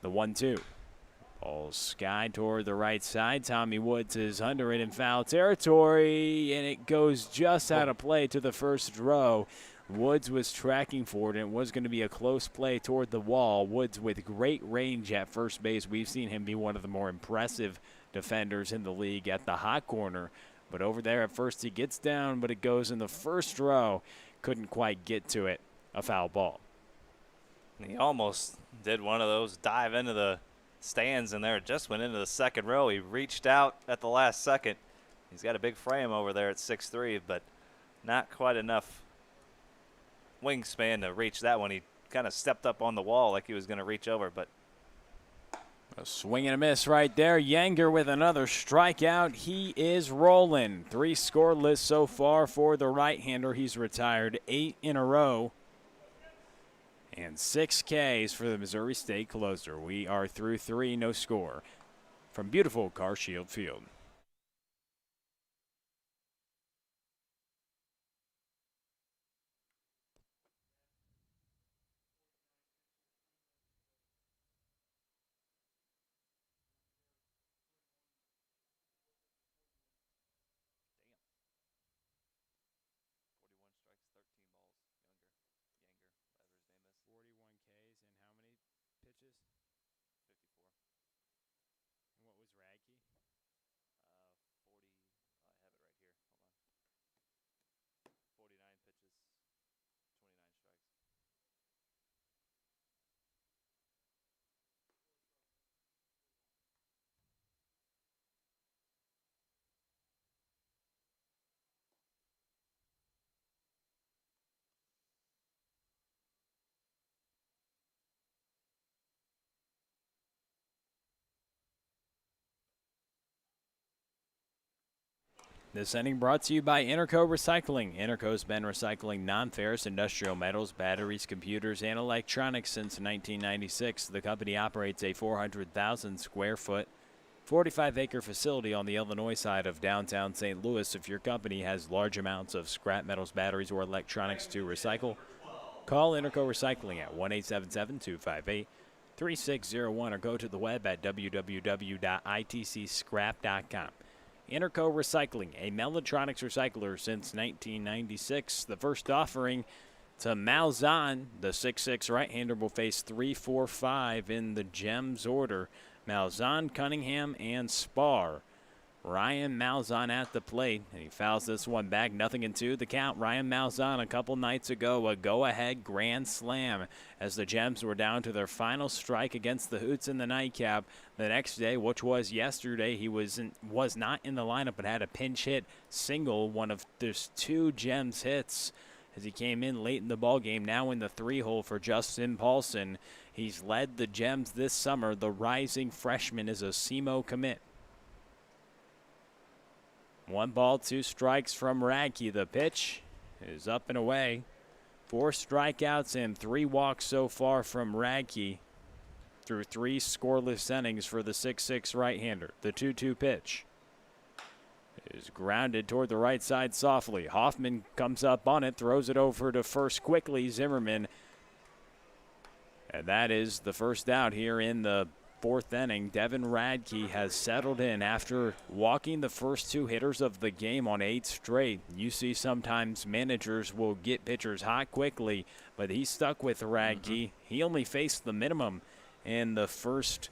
The 1-2. Ball sky toward the right side. Tommy Woods is under it in foul territory, and it goes just out of play to the first row. Woods was tracking for it, and it was going to be a close play toward the wall. Woods with great range at first base. We've seen him be one of the more impressive defenders in the league at the hot corner. But over there at first he gets down, but it goes in the first row. Couldn't quite get to it. A foul ball. He almost did one of those dive into the stands in there. It just went into the second row. He reached out at the last second. He's got a big frame over there at 6'3", but not quite enough wingspan to reach that one. He kind of stepped up on the wall like he was going to reach over, but a swing and a miss right there. Yanger with another strikeout. He is rolling. 3 scoreless so far for the right-hander. He's retired 8 in a row. And 6 Ks for the Missouri State closer. We are through 3, no score. From beautiful CarShield Field. This inning brought to you by Interco Recycling. Interco's been recycling non-ferrous industrial metals, batteries, computers, and electronics since 1996. The company operates a 400,000 square foot, 45-acre facility on the Illinois side of downtown St. Louis. If your company has large amounts of scrap metals, batteries, or electronics to recycle, call Interco Recycling at 1-877-258-3601 or go to the web at www.itcscrap.com. Interco Recycling, a Mellatronics recycler since 1996. The first offering to Malzahn, the 6'6" right-hander, will face 3-4-5 in the Gems order. Malzahn, Cunningham, and Spar. Ryan Malzahn at the plate, and he fouls this one back. 0-2 the count. Ryan Malzahn a couple nights ago, a go-ahead grand slam as the Gems were down to their final strike against the Hoots in the nightcap. The next day, which was yesterday, he was not in the lineup but had a pinch hit single, one of there's 2 Gems hits as he came in late in the ballgame, now in the 3-hole for Justin Paulson. He's led the Gems this summer. The rising freshman is a SEMO commit. 1 ball, 2 strikes from Radke. The pitch is up and away. 4 strikeouts and 3 walks so far from Radke through 3 scoreless innings for the 6'6" right-hander. The 2-2 pitch is grounded toward the right side softly. Hoffman comes up on it, throws it over to first quickly. Zimmerman. And that is the first out here in the 4th inning. Devin Radke has settled in after walking the first 2 hitters of the game on 8 straight. You see sometimes managers will get pitchers hot quickly, but he stuck with Radke. He only faced the minimum in the first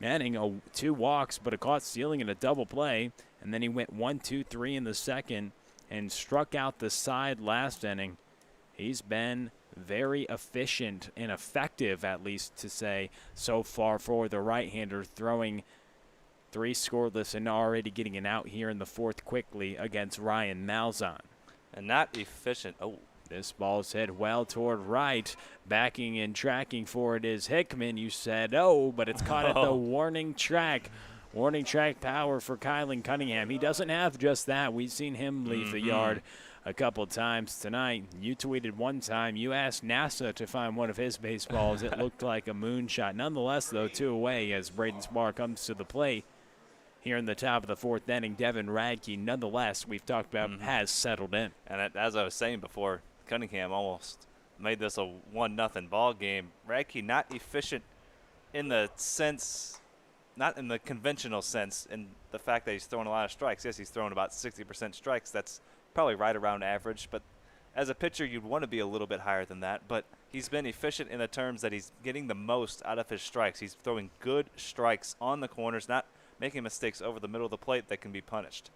inning, 2 walks, but a caught stealing and a double play. And then he went 1-2-3 in the second and struck out the side last inning He's been very efficient and effective, at least to say, so far for the right-hander, throwing 3 scoreless and already getting an out here in the 4th quickly against Ryan Malzahn. And not efficient. Oh. This ball's hit well toward right. Backing and tracking for it is Hickman. You said, oh, but it's caught at the warning track. Warning track power for Kylan Cunningham. He doesn't have just that. We've seen him leave the yard a couple times tonight. You tweeted one time, you asked NASA to find one of his baseballs. It looked like a moonshot. Nonetheless, though, 2 away as Braden Spar comes to the plate. Here in the top of the 4th inning, Devin Radke, nonetheless, we've talked about, has settled in. And as I was saying before, Cunningham almost made this a 1-0 ball game. Radke not efficient in the sense, not in the conventional sense, in the fact that he's throwing a lot of strikes. Yes, he's throwing about 60% strikes. That's probably right around average. But as a pitcher, you'd want to be a little bit higher than that. But he's been efficient in the terms that he's getting the most out of his strikes. He's throwing good strikes on the corners, not making mistakes over the middle of the plate that can be punished.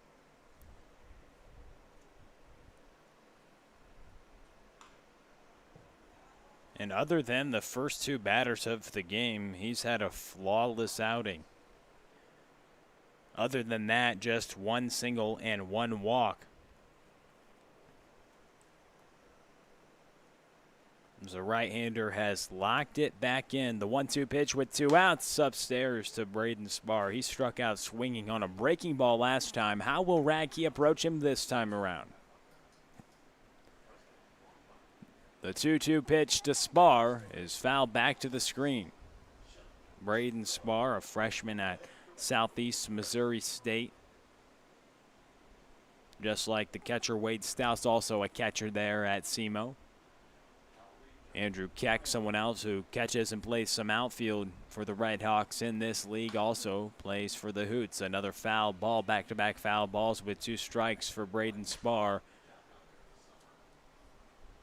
And other than the first 2 batters of the game, he's had a flawless outing. Other than that, just 1 single and 1 walk. The right-hander has locked it back in. The 1-2 pitch with 2 outs upstairs to Braden Spar. He struck out swinging on a breaking ball last time. How will Radke approach him this time around? The 2-2 pitch to Spar is fouled back to the screen. Braden Spar, a freshman at Southeast Missouri State. Just like the catcher Wade Stouse, also a catcher there at SEMO. Andrew Keck, someone else who catches and plays some outfield for the Red Hawks in this league, also plays for the Hoots. Another foul ball, back-to-back foul balls with 2 strikes for Braden Spar.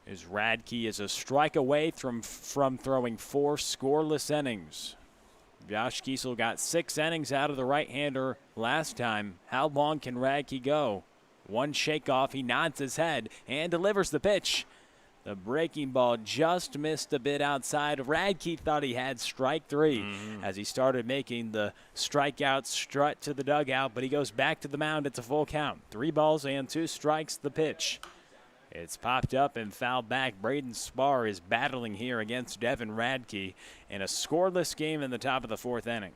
As Radke is a strike away from throwing 4 scoreless innings. Josh Kiesel got 6 innings out of the right-hander last time. How long can Radke go? 1 shakeoff, he nods his head and delivers the pitch. The breaking ball just missed a bit outside. Radke thought he had strike 3 as he started making the strikeout strut to the dugout, but he goes back to the mound. It's a full count. 3 balls and 2 strikes the pitch. It's popped up and fouled back. Braden Spar is battling here against Devin Radke in a scoreless game in the top of the 4th inning.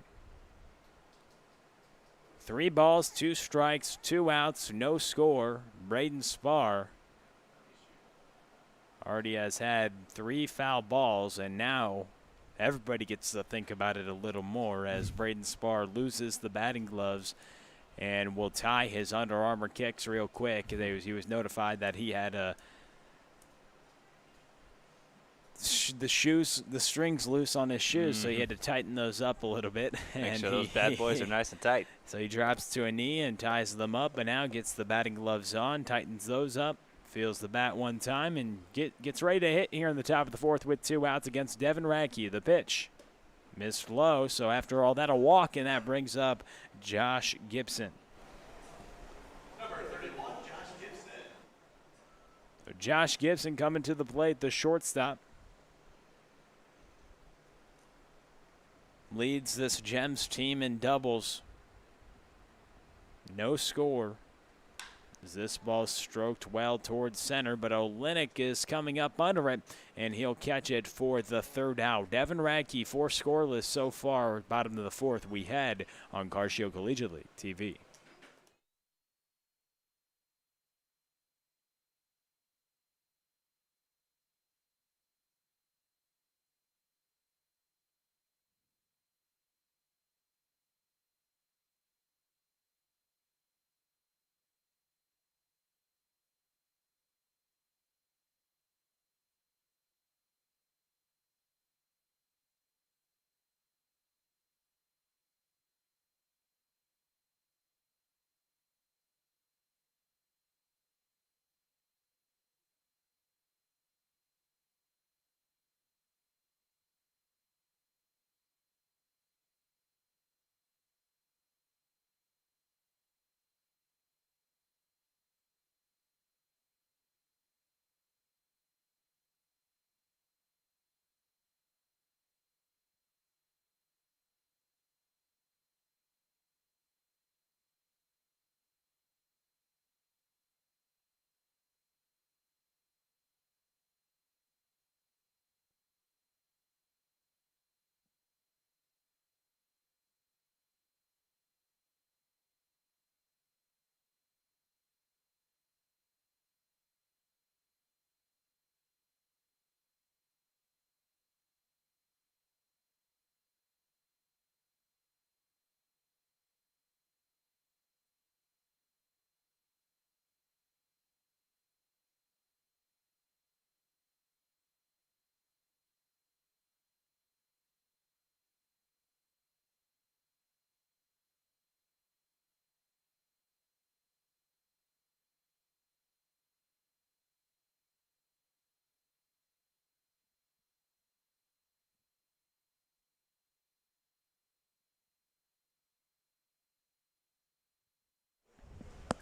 3 balls, 2 strikes, 2 outs, no score. Braden Spar already has had 3 foul balls, and now everybody gets to think about it a little more as Braden Spar loses the batting gloves and will tie his Under Armour kicks real quick. He was notified that he had the strings loose on his shoes, so he had to tighten those up a little bit. Make sure those bad boys are nice and tight. So he drops to a knee and ties them up, but now gets the batting gloves on, tightens those up, feels the bat one time, and gets ready to hit here in the top of the 4th with 2 outs against Devin Radke. The pitch missed low, so after all that, a walk, and that brings up Josh Gibson. Number 31, Josh Gibson. So Josh Gibson coming to the plate, the shortstop. Leads this Gems team in doubles. No score. As this ball stroked well towards center, but Olenek is coming up under it, and he'll catch it for the 3rd out. Devin Radke, 4 scoreless so far, bottom of the 4th. We head on Carcio Collegiate League TV.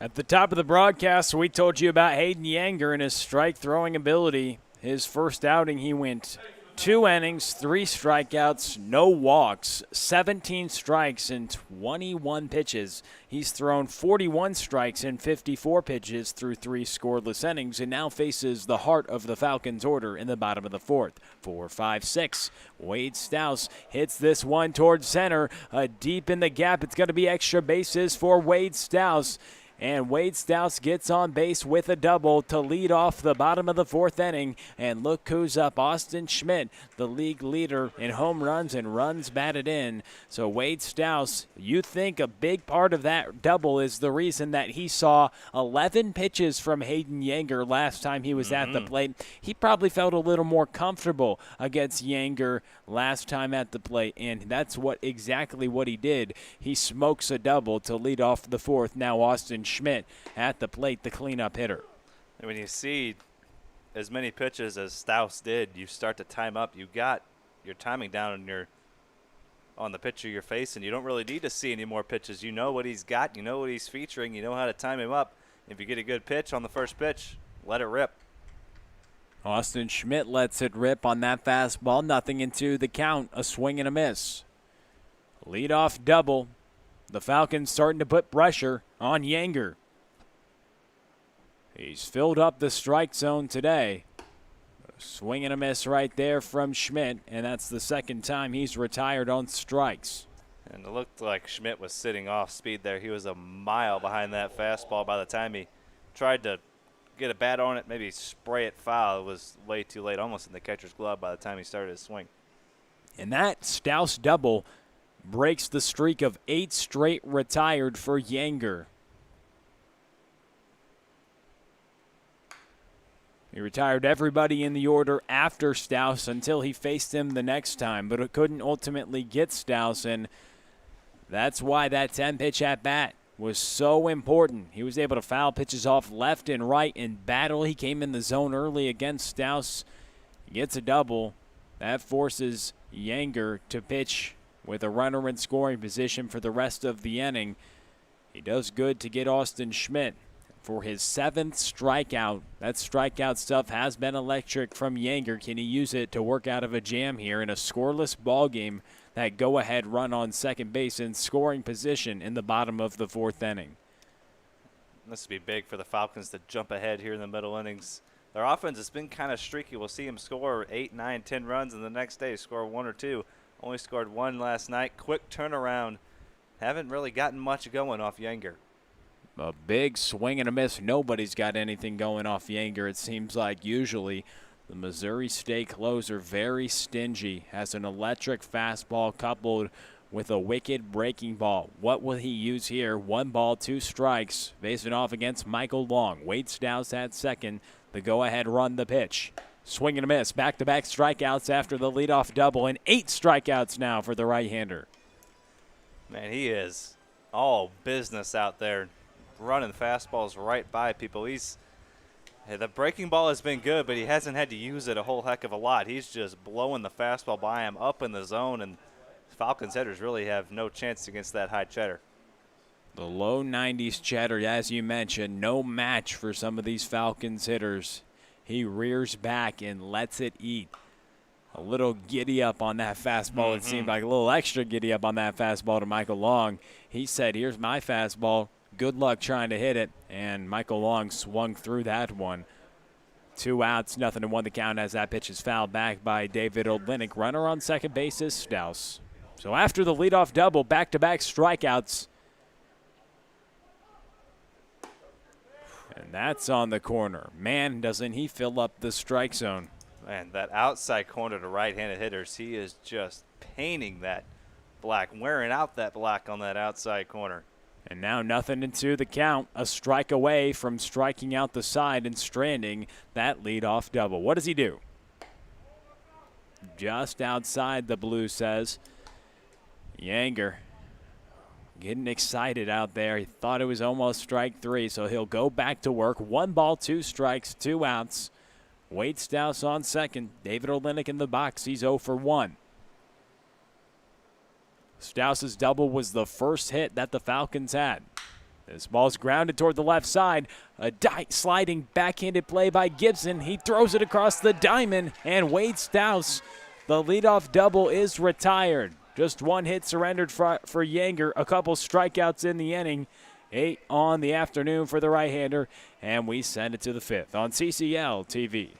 At the top of the broadcast, we told you about Hayden Yanger and his strike-throwing ability. His first outing, he went 2 innings, 3 strikeouts, no walks, 17 strikes in 21 pitches. He's thrown 41 strikes in 54 pitches through 3 scoreless innings and now faces the heart of the Falcons' order in the bottom of the 4th. 4-5-6. Wade Stouse hits this one towards center. Deep in the gap. It's going to be extra bases for Wade Stouse. And Wade Stouse gets on base with a double to lead off the bottom of the 4th inning. And look who's up, Austin Schmidt, the league leader in home runs and runs batted in. So Wade Stouse, you think a big part of that double is the reason that he saw 11 pitches from Hayden Yanger last time he was at the plate. He probably felt a little more comfortable against Yanger last time at the plate, and that's exactly what he did. He smokes a double to lead off the 4th. Now Austin Schmidt at the plate, the cleanup hitter. And when you see as many pitches as Stouse did, you start to time up. You got your timing down on the pitcher you're facing. You don't really need to see any more pitches. You know what he's got. You know what he's featuring. You know how to time him up. If you get a good pitch on the first pitch, let it rip. Austin Schmidt lets it rip on that fastball. Nothing into the count. A swing and a miss. Leadoff double. The Falcons starting to put pressure on Yanger. He's filled up the strike zone today. A swing and a miss right there from Schmidt, and that's the second time he's retired on strikes. And it looked like Schmidt was sitting off speed there. He was a mile behind that fastball by the time he tried to get a bat on it, maybe spray it foul. It was way too late, almost in the catcher's glove by the time he started his swing. And that Stouse double breaks the streak of 8 straight retired for Yanger. He retired everybody in the order after Stouse until he faced him the next time, but it couldn't ultimately get Stouse, and that's why that 10-pitch at-bat was so important. He was able to foul pitches off left and right in battle. He came in the zone early against Stouse. He gets a double. That forces Yanger to pitch with a runner in scoring position for the rest of the inning. He does good to get Austin Schmidt for his 7th strikeout. That strikeout stuff has been electric from Yanger. Can he use it to work out of a jam here in a scoreless ball game? That go-ahead run on second base in scoring position in the bottom of the 4th inning. This would be big for the Falcons to jump ahead here in the middle innings. Their offense has been kind of streaky. We'll see him score 8, 9, 10 runs, and the next day score 1 or 2. Only scored 1 last night. Quick turnaround. Haven't really gotten much going off Yanger. A big swing and a miss. Nobody's got anything going off Yanger, it seems like. Usually the Missouri State closer, very stingy, has an electric fastball coupled with a wicked breaking ball. What will he use here? 1 ball, 2 strikes, facing off against Michael Long. Wade Stouse at second. The go-ahead run, the pitch. Swing and a miss. Back-to-back strikeouts after the leadoff double, and 8 strikeouts now for the right-hander. Man, he is all business out there, running fastballs right by people. The breaking ball has been good, but he hasn't had to use it a whole heck of a lot. He's just blowing the fastball by him up in the zone, and Falcons hitters really have no chance against that high cheddar. The low 90s cheddar, as you mentioned, no match for some of these Falcons hitters. He rears back and lets it eat. A little giddy up on that fastball. It seemed like a little extra giddy up on that fastball to Michael Long. He said, here's my fastball. Good luck trying to hit it. And Michael Long swung through that one. 2 outs, nothing to 1 the count as that pitch is fouled back by David Olynyk. Runner on second base is Stouse. So after the leadoff double, back-to-back strikeouts. And that's on the corner. Man, doesn't he fill up the strike zone. Man, that outside corner to right-handed hitters, he is just painting that black, wearing out that black on that outside corner. And now nothing into the count. A strike away from striking out the side and stranding that leadoff double. What does he do? Just outside, the blue says. Yanger getting excited out there. He thought it was almost strike 3, so he'll go back to work. 1 ball, 2 strikes, 2 outs. Wade Stouse on second. David Olynyk in the box. He's 0 for 1. Stouse's double was the first hit that the Falcons had. This ball's grounded toward the left side. A sliding backhanded play by Gibson. He throws it across the diamond, and Wade Stouse, the leadoff double, is retired. Just one hit surrendered for Yanger. A couple strikeouts in the inning. 8 on the afternoon for the right-hander, and we send it to the 5th on CCL TV.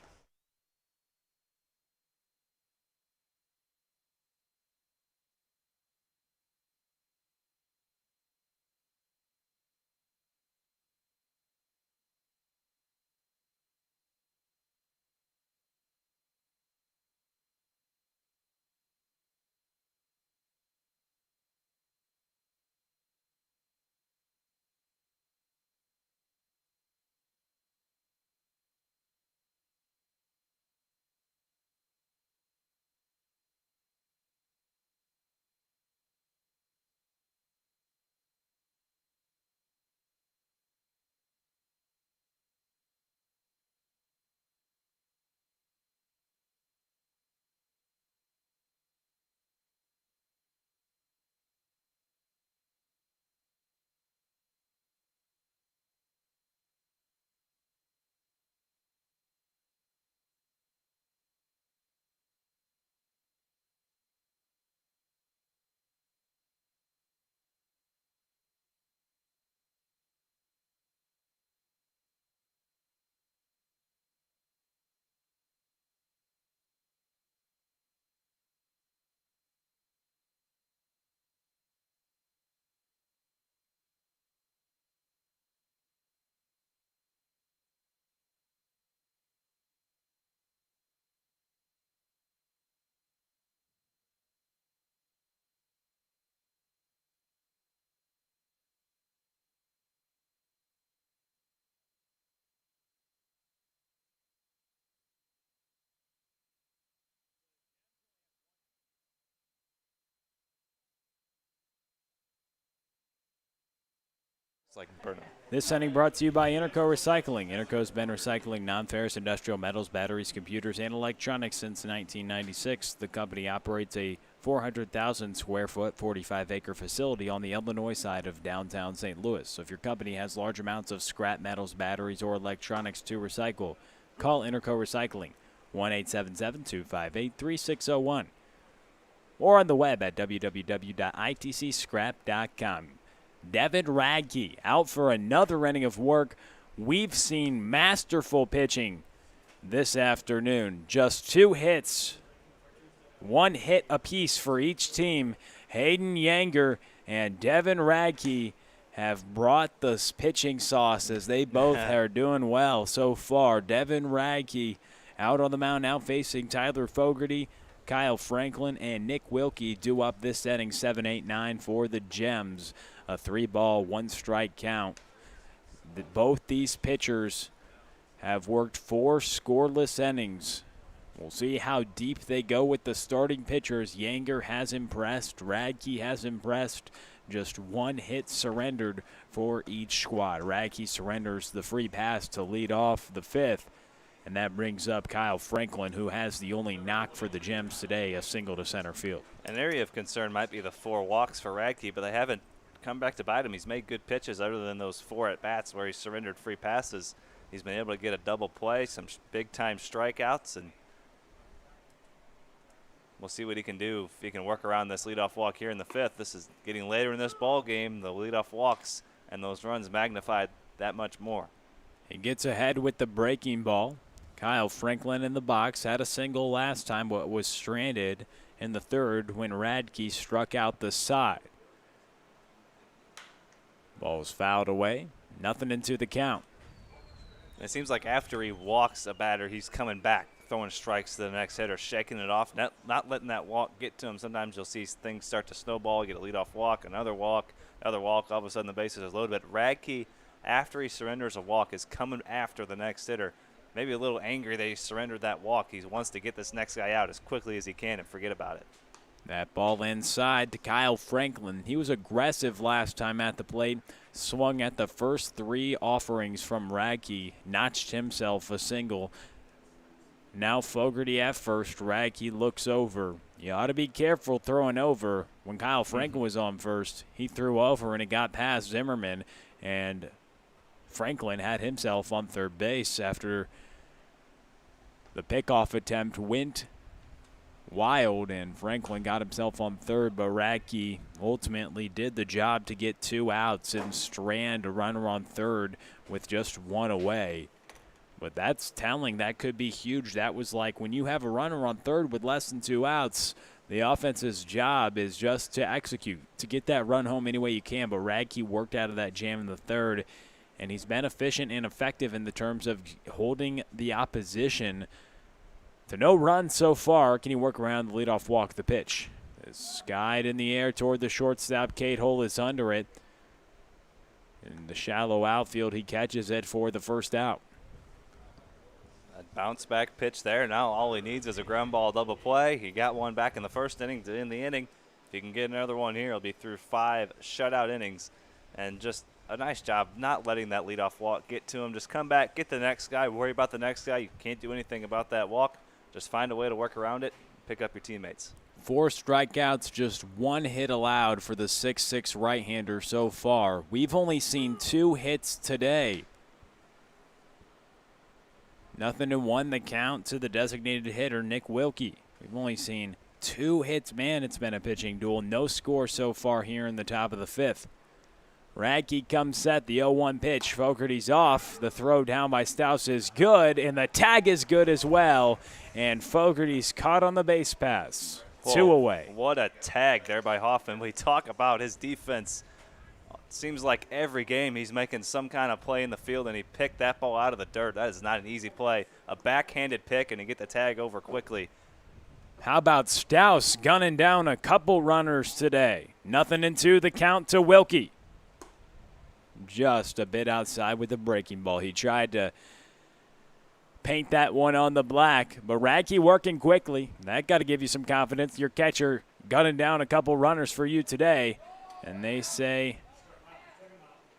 It's like burning. This inning brought to you by Interco Recycling. Interco's been recycling non-ferrous industrial metals, batteries, computers, and electronics since 1996. The company operates a 400,000 square foot, 45-acre facility on the Illinois side of downtown St. Louis. So if your company has large amounts of scrap metals, batteries, or electronics to recycle, call Interco Recycling, 1-877-258-3601, or on the web at www.itcscrap.com. Devin Radke out for another inning of work. We've seen masterful pitching this afternoon. Just 2 hits, 1 hit apiece for each team. Hayden Yanger and Devin Radke have brought the pitching sauce as they both are doing well so far. Devin Radke out on the mound now facing Tyler Fogarty, Kyle Franklin, and Nick Wilkie due up this inning, 7-8-9 for the Gems. A 3-ball, 1-strike count. Both these pitchers have worked 4 scoreless innings. We'll see how deep they go with the starting pitchers. Yanger has impressed. Radke has impressed. Just 1 hit surrendered for each squad. Radke surrenders the free pass to lead off the 5th. And that brings up Kyle Franklin, who has the only knock for the Gems today, a single to center field. An area of concern might be the 4 walks for Radke, but they haven't come back to bite him. He's made good pitches other than those 4 at-bats where he surrendered free passes. He's been able to get a double play, some big-time strikeouts, and we'll see what he can do if he can work around this leadoff walk here in the 5th. This is getting later in this ball game. The leadoff walks and those runs magnified that much more. He gets ahead with the breaking ball. Kyle Franklin in the box had a single last time, but was stranded in the 3rd when Radke struck out the side. Ball's fouled away. Nothing into the count. It seems like after he walks a batter, he's coming back, throwing strikes to the next hitter, shaking it off, not letting that walk get to him. Sometimes you'll see things start to snowball, get a leadoff walk, another walk, all of a sudden the bases are loaded. But Radke, after he surrenders a walk, is coming after the next hitter. Maybe a little angry that he surrendered that walk. He wants to get this next guy out as quickly as he can and forget about it. That ball inside to Kyle Franklin. He was aggressive last time at the plate. Swung at the first 3 offerings from Radke. Notched himself a single. Now Fogarty at first. Radke looks over. You ought to be careful throwing over. When Kyle Franklin was on first, he threw over and it got past Zimmerman. And Franklin had himself on third base after the pickoff attempt went wild, and Franklin got himself on third, but Radke ultimately did the job to get 2 outs and strand a runner on third with just 1 away. But that's telling. That could be huge. That was like when you have a runner on third with less than 2 outs, the offense's job is just to execute, to get that run home any way you can. But Radke worked out of that jam in the third, and he's been efficient and effective in the terms of holding the opposition to no runs so far. Can he work around the leadoff walk, the pitch? Is skied in the air toward the shortstop. Kate Hole is under it. In the shallow outfield, he catches it for the first out. A bounce back pitch there. Now all he needs is a ground ball double play. He got one back in the first inning to end the inning. If he can get another one here, he'll be through 5 shutout innings. And just a nice job not letting that leadoff walk get to him. Just come back, get the next guy, worry about the next guy. You can't do anything about that walk. Just find a way to work around it, pick up your teammates. 4 strikeouts, just 1 hit allowed for the 6'6" right-hander so far. We've only seen 2 hits today. Nothing to 1 the count to the designated hitter, Nick Wilkie. We've only seen 2 hits. Man, it's been a pitching duel. No score so far here in the top of the 5th. Radke comes set, the 0-1 pitch. Fogarty's off. The throw down by Staus is good, and the tag is good as well. And Fogarty's caught on the base pass. Whoa, 2 away. What a tag there by Hoffman. We talk about his defense. It seems like every game he's making some kind of play in the field, and he picked that ball out of the dirt. That is not an easy play. A backhanded pick, and he get the tag over quickly. How about Staus gunning down a couple runners today? 0-2 the count to Wilkie. Just a bit outside with the breaking ball. He tried to paint that one on the black, but Radke working quickly. That got to give you some confidence. Your catcher gunning down a couple runners for you today. And they say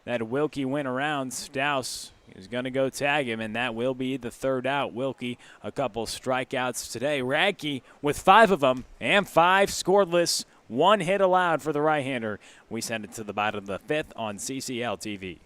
that Wilkie went around. Staus is going to go tag him, and that will be the 3rd out. Wilkie, a couple strikeouts today. Radke with 5 of them and 5 scoreless. 1 hit allowed for the right-hander. We send it to the bottom of the 5th on CCL TV.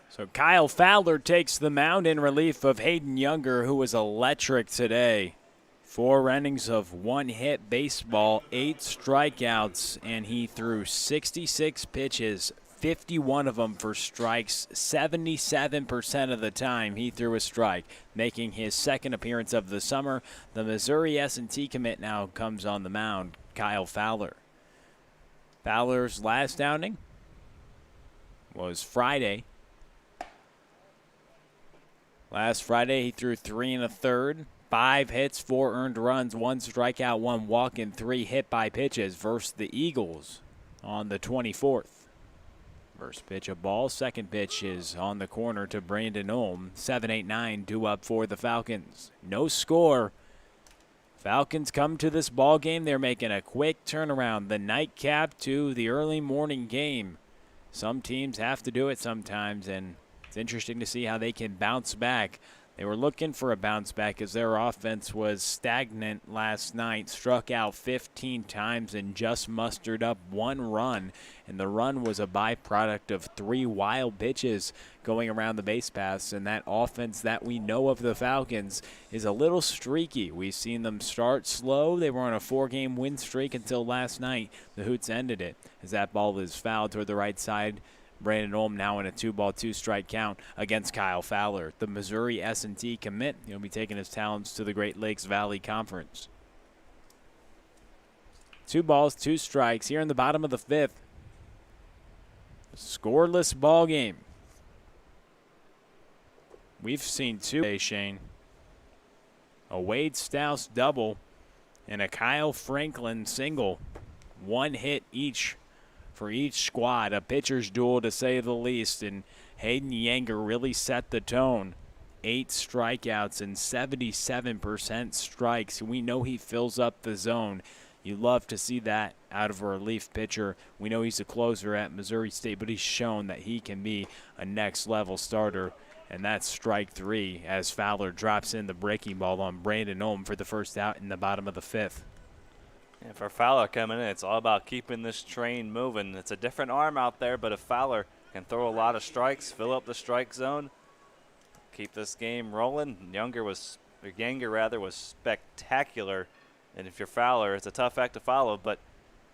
So Kyle Fowler takes the mound in relief of Hayden Younger, who was electric today. 4 innings of one-hit baseball, 8 strikeouts, and he threw 66 pitches, 51 of them for strikes. 77% of the time he threw a strike, making his second appearance of the summer. The Missouri S&T commit now comes on the mound, Kyle Fowler. Fowler's last outing was Friday. Last Friday, he threw 3 1/3, 5 hits, 4 earned runs, 1 strikeout, 1 walk, and 3 hit by pitches versus the Eagles on the 24th. First pitch a ball, second pitch is on the corner to Brandon Olm. 7-8-9, 2 up for the Falcons. No score. Falcons come to this ball game. They're making a quick turnaround. The nightcap to the early morning game. Some teams have to do it sometimes, and it's interesting to see how they can bounce back. They were looking for a bounce back as their offense was stagnant last night, struck out 15 times and just mustered up 1 run. And the run was a byproduct of 3 wild pitches going around the base paths. And that offense that we know of the Falcons is a little streaky. We've seen them start slow. They were on a 4-game win streak until last night. The Hoots ended it as that ball is fouled toward the right side. Brandon Olm now in a 2-ball, 2-strike count against Kyle Fowler. The Missouri S&T commit. He'll be taking his talents to the Great Lakes Valley Conference. 2 balls, 2 strikes here in the bottom of the 5th. Scoreless ball game. We've seen 2 today, Shane. A Wade Stouse double and a Kyle Franklin single. 1 hit each for each squad, a pitcher's duel to say the least, and Hayden Yanger really set the tone. 8 strikeouts and 77% strikes. We know he fills up the zone. You love to see that out of a relief pitcher. We know he's a closer at Missouri State, but he's shown that he can be a next-level starter, and that's strike 3 as Fowler drops in the breaking ball on Brandon Olm for the first out in the bottom of the 5th. And for Fowler coming in, it's all about keeping this train moving. It's a different arm out there, but if Fowler can throw a lot of strikes, fill up the strike zone, keep this game rolling. Yanger was spectacular. And if you're Fowler, it's a tough act to follow, but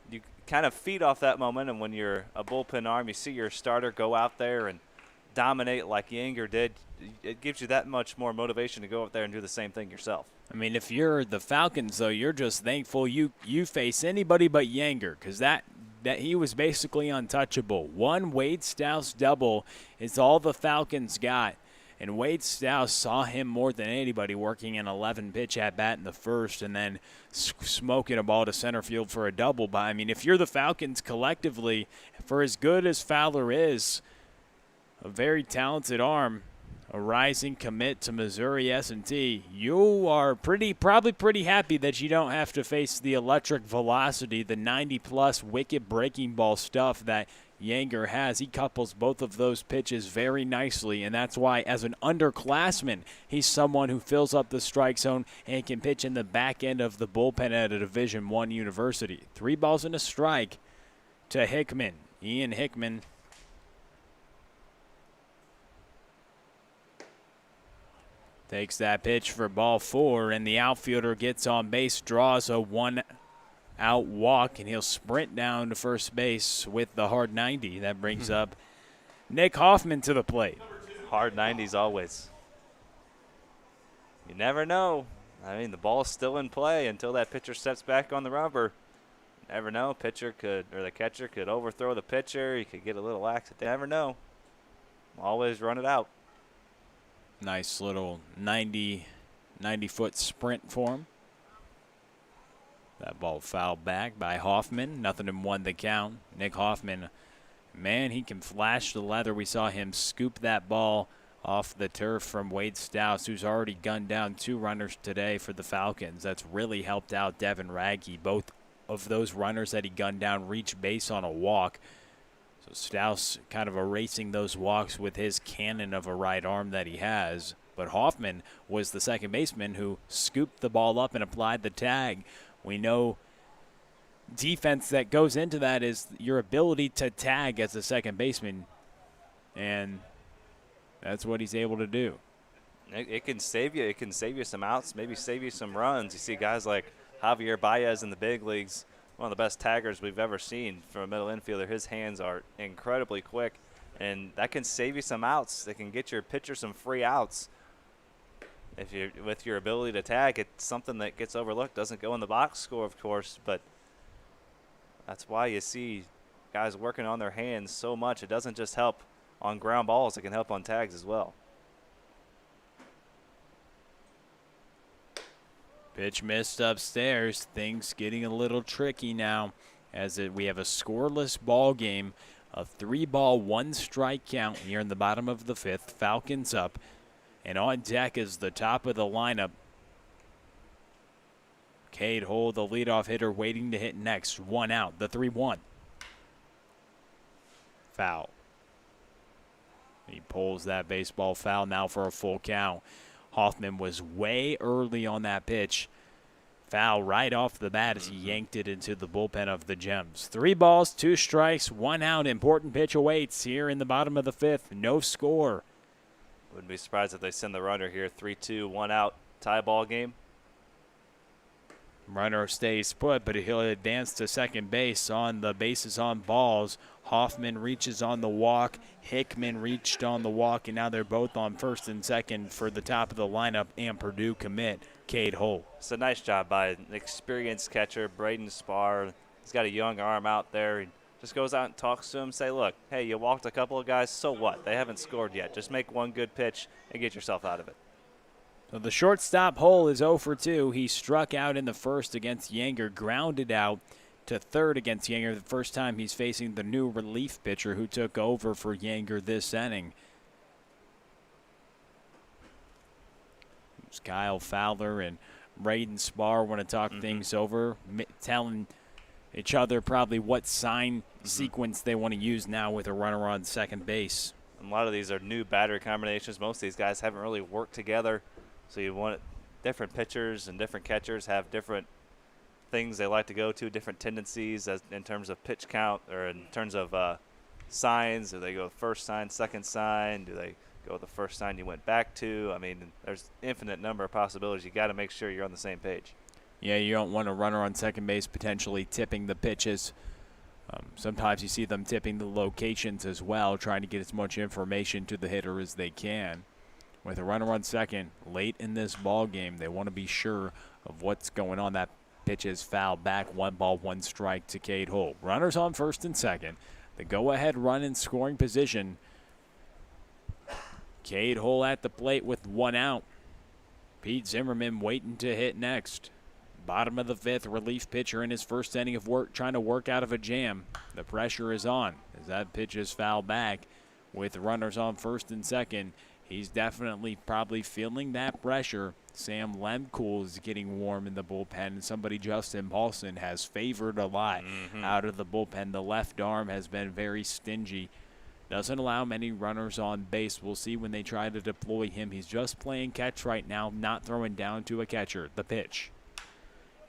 you kind of feed off that momentum when you're a bullpen arm. You see your starter go out there and dominate like Yanger did. It gives you that much more motivation to go out there and do the same thing yourself. I mean, if you're the Falcons, though, you're just thankful you face anybody but Yanger, because that he was basically untouchable. 1 Wade Stouse double is all the Falcons got, and Wade Stouse saw him more than anybody working an 11-pitch at-bat in the first and then smoking a ball to center field for a double. But, I mean, if you're the Falcons collectively, for as good as Fowler is, a very talented arm, a rising commit to Missouri S&T, you are probably pretty happy that you don't have to face the electric velocity, the 90-plus wicked breaking ball stuff that Yanger has. He couples both of those pitches very nicely, and that's why, as an underclassman, he's someone who fills up the strike zone and can pitch in the back end of the bullpen at a Division I university. 3 balls and a strike to Hickman. Ian Hickman takes that pitch for ball 4, and the outfielder gets on base, draws a 1-out walk, and he'll sprint down to first base with the hard 90. That brings up Nick Hoffman to the plate. Hard 90s always. You never know. I mean, the ball's still in play until that pitcher steps back on the rubber. You never know. The catcher could overthrow the pitcher. He could get a little lax. You never know. Always run it out. Nice little 90-foot sprint for him. That ball fouled back by Hoffman. 0-1 the count. Nick Hoffman, man, he can flash the leather. We saw him scoop that ball off the turf from Wade Stouse, who's already gunned down 2 runners today for the Falcons. That's really helped out Devin Ragge. Both of those runners that he gunned down reached base on a walk. So Stouse kind of erasing those walks with his cannon of a right arm that he has. But Hoffman was the second baseman who scooped the ball up and applied the tag. We know defense that goes into that is your ability to tag as a second baseman. And that's what he's able to do. It can save you. It can save you some outs, maybe save you some runs. You see guys like Javier Baez in the big leagues, one of the best taggers we've ever seen from a middle infielder. His hands are incredibly quick, and that can save you some outs. That can get your pitcher some free outs. If you with your ability to tag, it's something that gets overlooked. Doesn't go in the box score, of course, but that's why you see guys working on their hands so much. It doesn't just help on ground balls; it can help on tags as well. Pitch missed upstairs. Things getting a little tricky now as we have a scoreless ball game. A 3-ball, 1-strike count here in the bottom of the 5th. Falcons up. And on deck is the top of the lineup. Cade Hull, the leadoff hitter, waiting to hit next. 1 out, the 3-1. Foul. He pulls that baseball foul now for a full count. Hoffman was way early on that pitch. Foul right off the bat as he yanked it into the bullpen of the Gems. 3 balls, 2 strikes, 1 out. Important pitch awaits here in the bottom of the 5th. No score. Wouldn't be surprised if they send the runner here. 3-2, 1 out, tie ball game. Runner stays put, but he'll advance to second base on the bases on balls. Hoffman reaches on the walk. Hickman reached on the walk, and now they're both on first and second for the top of the lineup and Purdue commit, Cade Hull. It's a nice job by an experienced catcher, Braden Spar. He's got a young arm out there. He just goes out and talks to him, say, look, hey, you walked a couple of guys, so what? They haven't scored yet. Just make one good pitch and get yourself out of it. So the shortstop Hull is 0 for 2. He struck out in the first against Yanger, grounded out to third against Yanger, the first time he's facing the new relief pitcher who took over for Yanger this inning. Kyle Fowler and Braden Spar want to talk things over, telling each other probably what sign sequence they want to use now with a runner on second base. A lot of these are new batter combinations. Most of these guys haven't really worked together. So you want different pitchers and different catchers have different things they like to go to, different tendencies in terms of pitch count or in terms of signs. Do they go first sign, second sign? Do they go with the first sign you went back to? I mean, there's infinite number of possibilities. You got to make sure you're on the same page. Yeah, you don't want a runner on second base potentially tipping the pitches. Sometimes you see them tipping the locations as well, trying to get as much information to the hitter as they can. With a runner on second late in this ball game, they want to be sure of what's going on. That pitch is fouled back. 1 ball, 1 strike to Cade Hull. Runners on first and second. The go-ahead run in scoring position. Cade Hull at the plate with 1 out. Pete Zimmerman waiting to hit next. Bottom of the 5th, relief pitcher in his first inning of work, trying to work out of a jam. The pressure is on as that pitch is fouled back. With runners on first and second, he's definitely probably feeling that pressure. Sam Lemcool is getting warm in the bullpen, and somebody Justin Paulson has favored a lot out of the bullpen. The left arm has been very stingy. Doesn't allow many runners on base. We'll see when they try to deploy him. He's just playing catch right now, not throwing down to a catcher. The pitch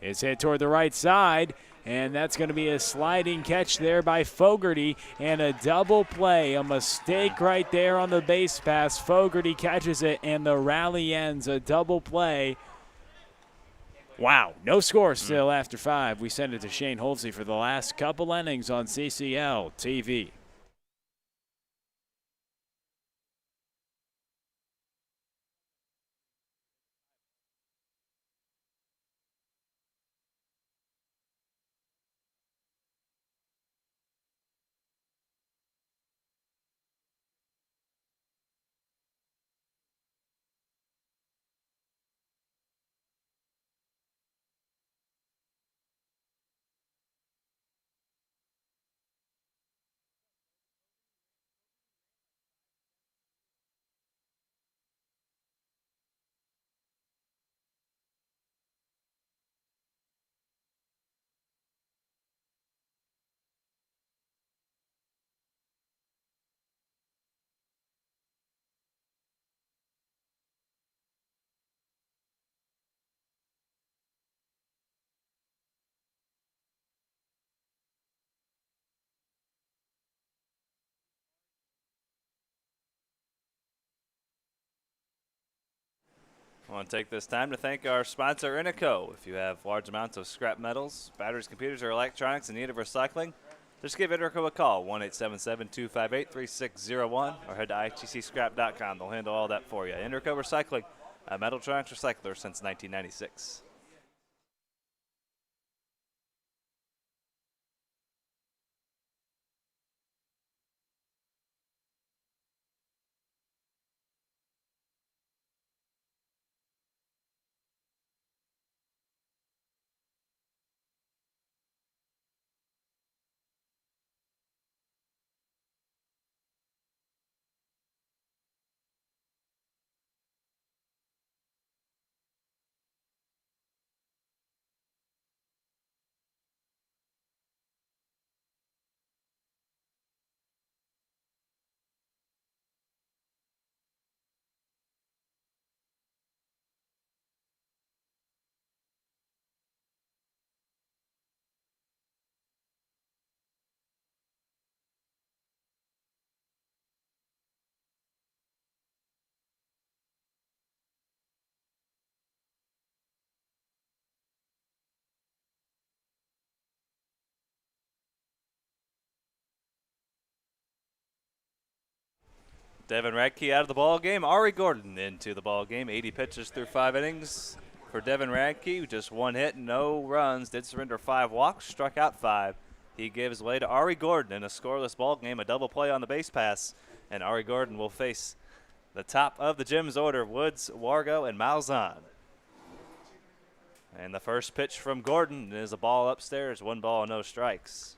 is hit toward the right side, and that's going to be a sliding catch there by Fogarty and a double play. A mistake right there on the base pass. Fogarty catches it, and the rally ends. A double play. Wow, no score still after 5. We send it to Shane Holsey for the last couple innings on CCL TV. I want to take this time to thank our sponsor, Inaco. If you have large amounts of scrap metals, batteries, computers, or electronics in need of recycling, just give Inaco a call, 1-877-258-3601, or head to itcscrap.com. They'll handle all that for you. Inaco Recycling, a metaltronics recycler since 1996. Devin Radke out of the ball game. Ari Gordon into the ball game. 80 pitches through 5 innings for Devin Radke. Just 1 hit, no runs. Did surrender 5 walks, struck out 5. He gives way to Ari Gordon in a scoreless ball game. A double play on the base pass, and Ari Gordon will face the top of the Gym's order: Woods, Wargo, and Malzahn. And the first pitch from Gordon is a ball upstairs. 1 ball, no strikes.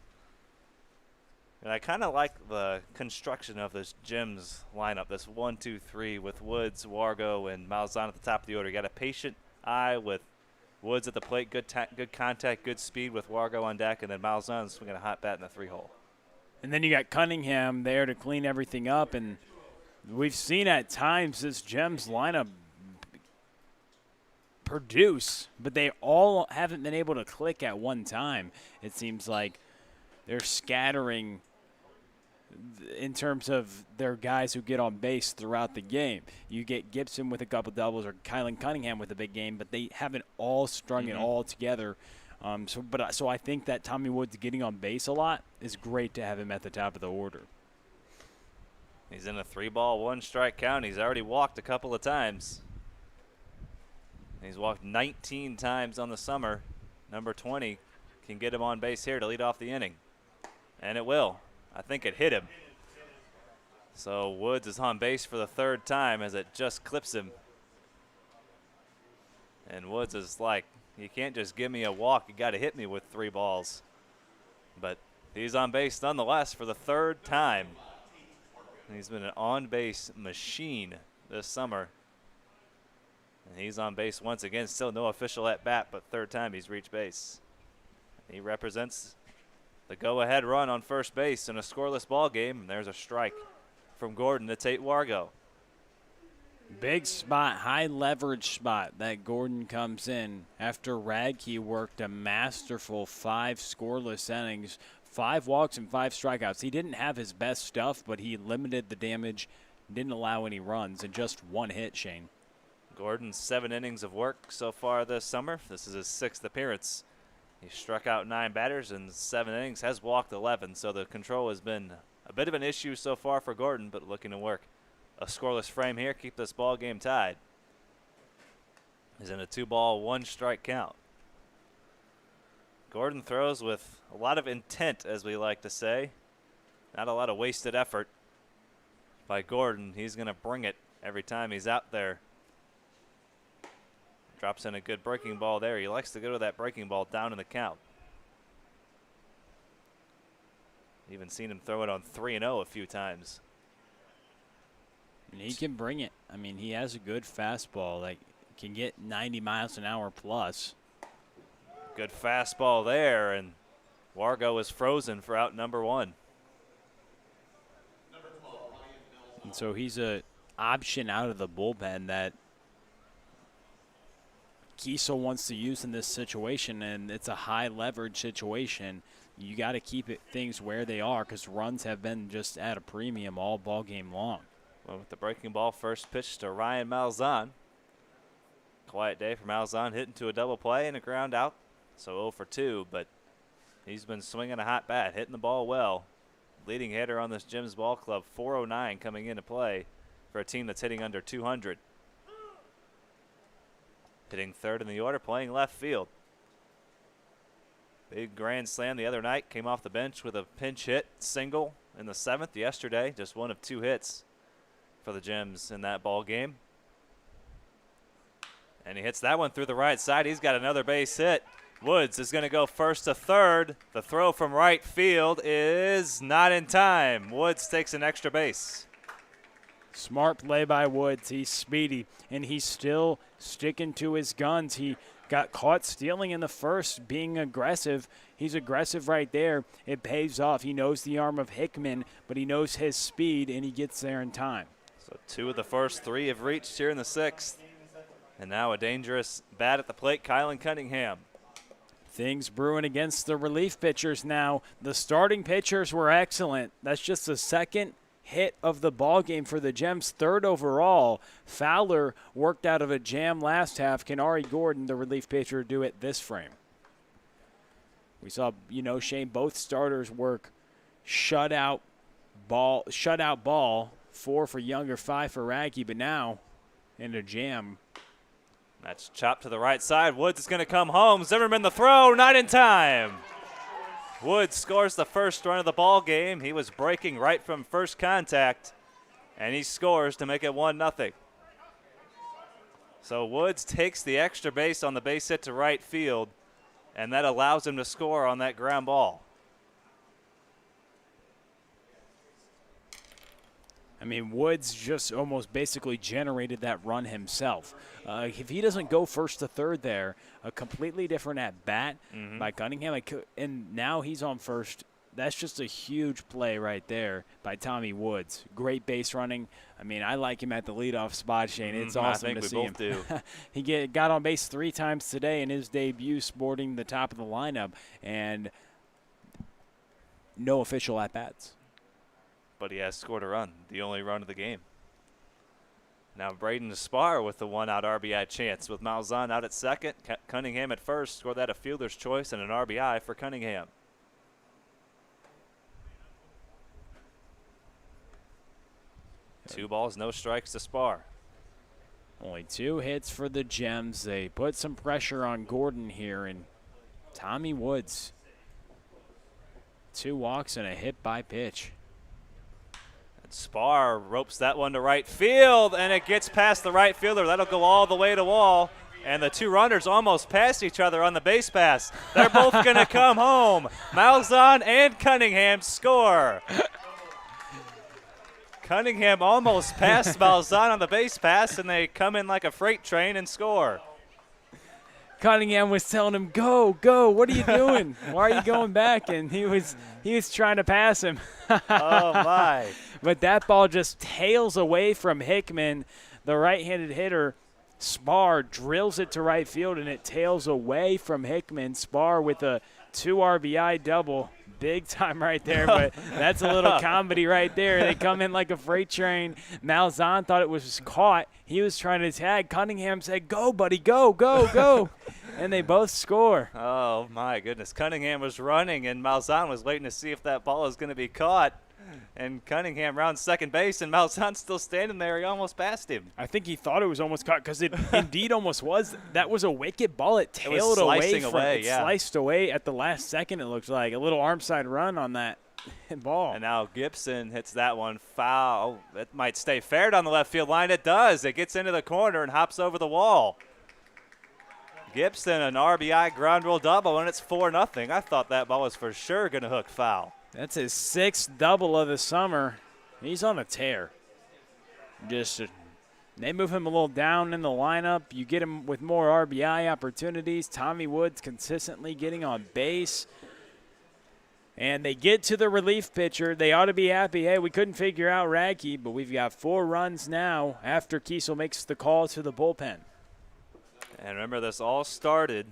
And I kind of like the construction of this Gym's lineup, this 1-2-3 with Woods, Wargo, and Malzahn at the top of the order. You got a patient eye with Woods at the plate, good contact, good speed with Wargo on deck, and then Malzahn swinging a hot bat in the 3-hole. And then you got Cunningham there to clean everything up. And we've seen at times this Gems lineup produce, but they all haven't been able to click at one time. It seems like they're scattering in terms of their guys who get on base throughout the game. You get Gibson with a couple doubles or Kylan Cunningham with a big game, but they haven't all strung it all together. So I think that Tommy Woods getting on base a lot is great to have him at the top of the order. He's in a 3-ball, 1-strike count. He's already walked a couple of times. He's walked 19 times on the summer. Number 20 can get him on base here to lead off the inning. And it will. I think it hit him. So Woods is on base for the 3rd time as it just clips him. And Woods is like, you can't just give me a walk. You got to hit me with 3 balls. But he's on base nonetheless for the 3rd time. And he's been an on-base machine this summer. And he's on base once again. Still no official at-bat, but 3rd time he's reached base. He represents the go-ahead run on first base in a scoreless ball game. And there's a strike from Gordon to Tate Wargo. Big spot, high leverage spot that Gordon comes in after Radke worked a masterful 5 scoreless innings, 5 walks and 5 strikeouts. He didn't have his best stuff, but he limited the damage, didn't allow any runs, and just 1 hit, Shane. Gordon's 7 innings of work so far this summer. This is his 6th appearance. He struck out 9 batters in 7 innings, has walked 11, so the control has been a bit of an issue so far for Gordon, but looking to work a scoreless frame here, keep this ball game tied. He's in a 2-ball, 1-strike count. Gordon throws with a lot of intent, as we like to say. Not a lot of wasted effort by Gordon. He's going to bring it every time he's out there. Drops in a good breaking ball there. He likes to go to that breaking ball down in the count. Even seen him throw it on 3-0 a few times. And he can bring it. I mean, he has a good fastball that can get 90 miles an hour plus. Good fastball there, and Wargo is frozen for out number 1. And so he's an option out of the bullpen that Kiesel wants to use in this situation, and it's a high leverage situation. You got to keep things where they are because runs have been just at a premium all ball game long. Well, with the breaking ball, first pitch to Ryan Malzahn. Quiet day for Malzahn, hitting to a double play and a ground out. So 0 for 2, but he's been swinging a hot bat, hitting the ball well. Leading hitter on this Gems Ball Club, 409 coming into play for a team that's hitting under 200. Hitting third in the order, playing left field. Big grand slam the other night, came off the bench with a pinch hit single in the 7th yesterday. Just one of 2 hits for the Gems in that ball game. And he hits that one through the right side. He's got another base hit. Woods is going to go first to third. The throw from right field is not in time. Woods takes an extra base. Smart play by Woods. He's speedy, and he's still sticking to his guns. He got caught stealing in the first, being aggressive. He's aggressive right there. It pays off. He knows the arm of Hickman, but he knows his speed, and he gets there in time. So 2 of the first 3 have reached here in the 6th. And now a dangerous bat at the plate, Kylan Cunningham. Things brewing against the relief pitchers now. The starting pitchers were excellent. That's just the second hit of the ball game for the Gems, 3rd overall. Fowler worked out of a jam last half. Can Ari Gordon, the relief pitcher, do it this frame? We saw, Shane, both starters work shutout ball, 4 for Younger, 5 for Raggy, but now in a jam. That's chopped to the right side. Woods is going to come home. Zimmerman the throw, not in time. Woods scores the first run of the ball game. He was breaking right from first contact, and he scores to make it 1-0. So Woods takes the extra base on the base hit to right field, and that allows him to score on that ground ball. I mean, Woods just almost basically generated that run himself. If he doesn't go first to third there, a completely different at-bat by Cunningham, and now he's on first. That's just a huge play right there by Tommy Woods. Great base running. I mean, I like him at the leadoff spot, Shane. It's awesome to see him. I think we both do. He got on base 3 times today in his debut, sporting the top of the lineup, and no official at-bats. But he has scored a run, the only run of the game. Now Braden Spar with the 1-out RBI chance with Malzahn out at second. Cunningham at first. Scored that a fielder's choice and an RBI for Cunningham. Two balls, no strikes to Spar. Only 2 hits for the Gems. They put some pressure on Gordon here, and Tommy Woods. 2 walks and a hit by pitch. Spar ropes that one to right field, and it gets past the right fielder. That'll go all the way to wall, and the 2 runners almost passed each other on the base pass. They're both going to come home. Malzahn and Cunningham score. Cunningham almost passed Malzahn on the base pass, and they come in like a freight train and score. Cunningham was telling him, go, go, what are you doing? Why are you going back? And he was trying to pass him. Oh, my. But that ball just tails away from Hickman. The right-handed hitter, Spar, drills it to right field, and it tails away from Hickman. Spar with a 2 RBI double. Big time right there, but that's a little comedy right there. They come in like a freight train. Malzahn thought it was caught. He was trying to tag. Cunningham said, go, buddy, go, go, go. And they both score. Oh, my goodness. Cunningham was running, and Malzahn was waiting to see if that ball was going to be caught. And Cunningham rounds second base, and Malzahn's still standing there. He almost passed him. I think he thought it was almost caught because it indeed almost was. That was a wicked ball. It tailed away. It sliced away at the last second, it looks like. A little arm side run on that ball. And now Gibson hits that one foul. It might stay fair down the left field line. It does. It gets into the corner and hops over the wall. Gibson, an RBI ground rule double, and it's 4-0. I thought that ball was for sure going to hook foul. That's his 6th double of the summer. He's on a tear. They move him a little down in the lineup. You get him with more RBI opportunities. Tommy Woods consistently getting on base. And they get to the relief pitcher. They ought to be happy. Hey, we couldn't figure out Radke, but we've got 4 runs now after Kiesel makes the call to the bullpen. And remember, this all started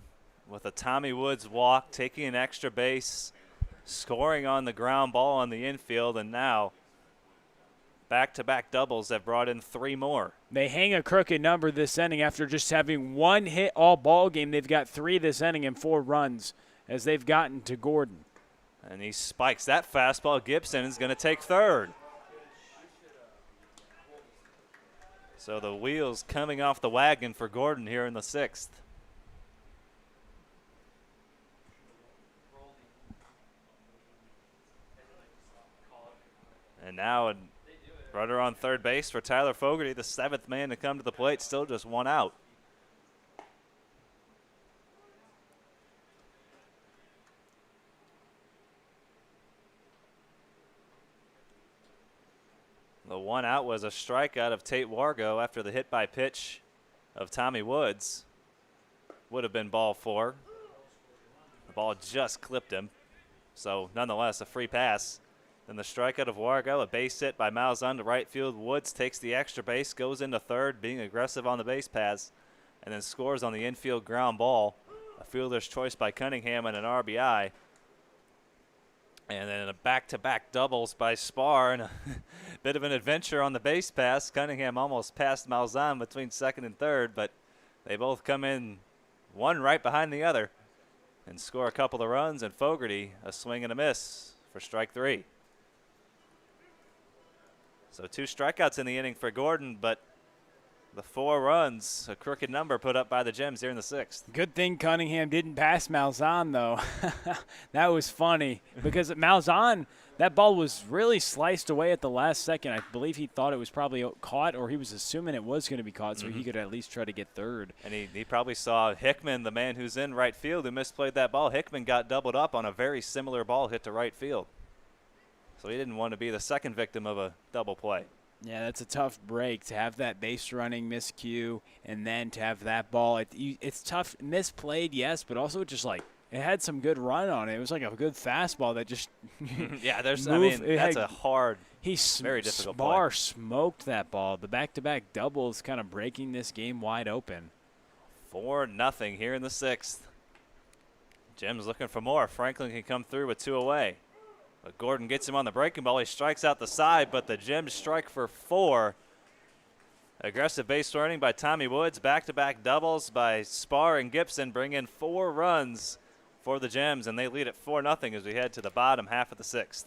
with a Tommy Woods walk, taking an extra base, scoring on the ground ball on the infield, and now back-to-back doubles have brought in 3 more. They hang a crooked number this inning after just having 1 hit all ball game. They've got 3 this inning and 4 runs as they've gotten to Gordon. And he spikes that fastball. Gibson is going to take third. So the wheels coming off the wagon for Gordon here in the 6th. And now a runner on third base for Tyler Fogarty, the 7th man to come to the plate, still just 1 out. The 1 out was a strikeout of Tate Wargo after the hit by pitch of Tommy Woods. Would have been ball 4. The ball just clipped him. So nonetheless, a free pass. Then the strikeout of Wargo, a base hit by Malzahn to right field. Woods takes the extra base, goes into third, being aggressive on the base pass, and then scores on the infield ground ball. A fielder's choice by Cunningham and an RBI. And then a back-to-back doubles by Spar and a bit of an adventure on the base pass. Cunningham almost passed Malzahn between second and third, but they both come in one right behind the other and score a couple of runs, and Fogarty a swing and a miss for strike 3. So 2 strikeouts in the inning for Gordon, but the 4 runs, a crooked number put up by the Gems here in the 6th. Good thing Cunningham didn't pass Malzahn, though. That was funny because Malzahn, that ball was really sliced away at the last second. I believe he thought it was probably caught, or he was assuming it was going to be caught, so he could at least try to get third. And he probably saw Hickman, the man who's in right field, who misplayed that ball. Hickman got doubled up on a very similar ball hit to right field. So he didn't want to be the second victim of a double play. Yeah, that's a tough break to have that base running miscue and then to have that ball. It's tough. Misplayed, yes, but also just like it had some good run on it. It was like a good fastball that just yeah. There's moved. That's a hard, very difficult Spar play. smoked that ball. The back-to-back doubles kind of breaking this game wide open. 4-0 here in the 6th. Jim's looking for more. Franklin can come through with 2 away. But Gordon gets him on the breaking ball. He strikes out the side, but the Gems strike for 4. Aggressive base running by Tommy Woods. Back-to-back doubles by Spar and Gibson bring in 4 runs for the Gems, and they lead at 4-0 as we head to the bottom half of the 6th.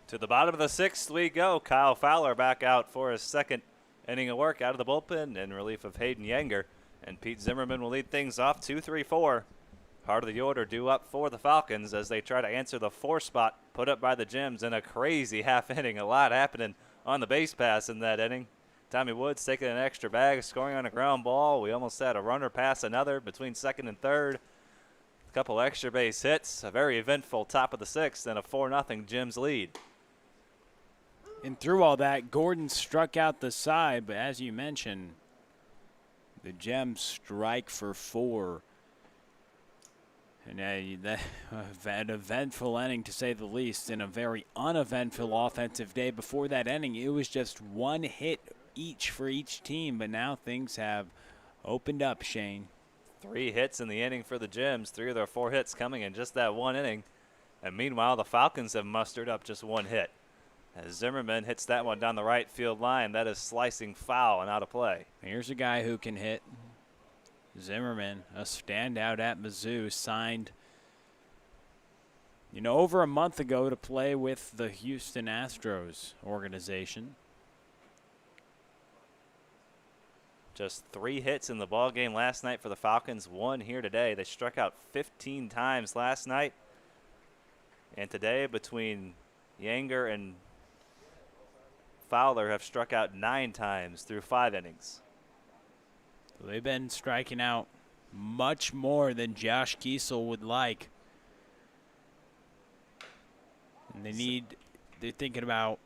To the bottom of the 6th we go. Kyle Fowler back out for his 2nd inning of work out of the bullpen in relief of Hayden Yanger. And Pete Zimmerman will lead things off 2-3-4. Heart of the order due up for the Falcons as they try to answer the 4 spot put up by the Gems in a crazy half inning. A lot happening on the base pass in that inning. Tommy Woods taking an extra bag, scoring on a ground ball. We almost had a runner pass another between second and third. A couple extra base hits, a very eventful top of the sixth, and a 4-0 Gems lead. And through all that, Gordon struck out the side, but as you mentioned, the Gems strike for 4. And that an eventful inning, to say the least, and a very uneventful offensive day. Before that inning, it was just 1 hit each for each team, but now things have opened up, Shane. 3 hits in the inning for the Gems, 3 of their 4 hits coming in just that 1 inning. And meanwhile, the Falcons have mustered up just 1 hit. As Zimmerman hits that one down the right field line, that is slicing foul and out of play. Here's a guy who can hit. Zimmerman, a standout at Mizzou, signed over a month ago to play with the Houston Astros organization. Just 3 hits in the ball game last night for the Falcons, 1 here today. They struck out 15 times last night. And today, between Yanger and Fowler, have struck out 9 times through 5 innings. So they've been striking out much more than Josh Kiesel would like. And they're thinking about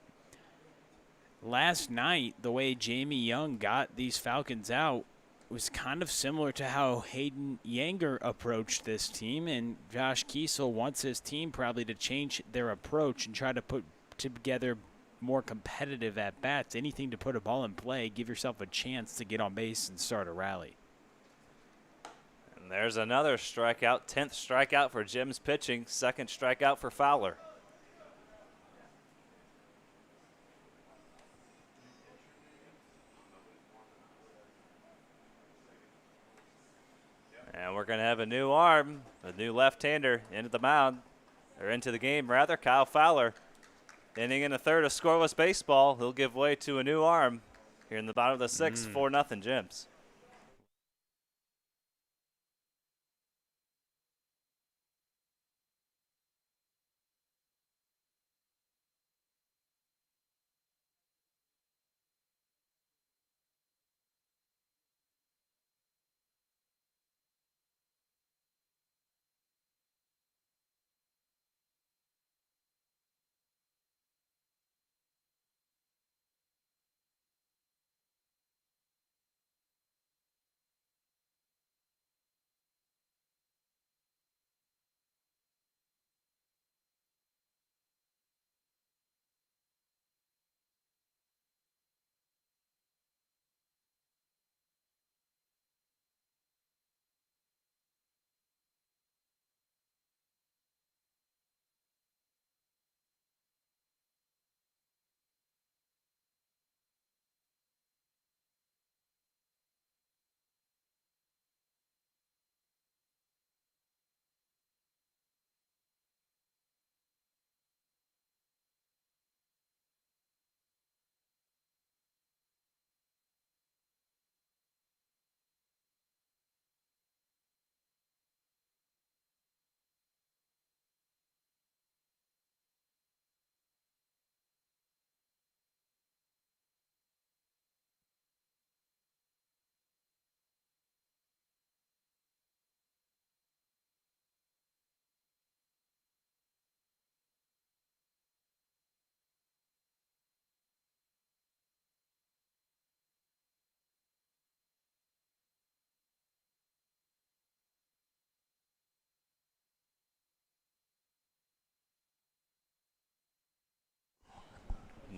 last night, the way Jamie Young got these Falcons out was kind of similar to how Hayden Yanger approached this team. And Josh Kiesel wants his team probably to change their approach and try to put together more competitive at-bats. Anything to put a ball in play, give yourself a chance to get on base and start a rally. And there's another strikeout, 10th strikeout for Gems pitching, 2nd strikeout for Fowler. And we're going to have a new arm, a new left-hander into the mound, or into the game rather, Kyle Fowler. Inning in the third of scoreless baseball. He'll give way to a new arm here in the bottom of the 6th, 4-0 Gems.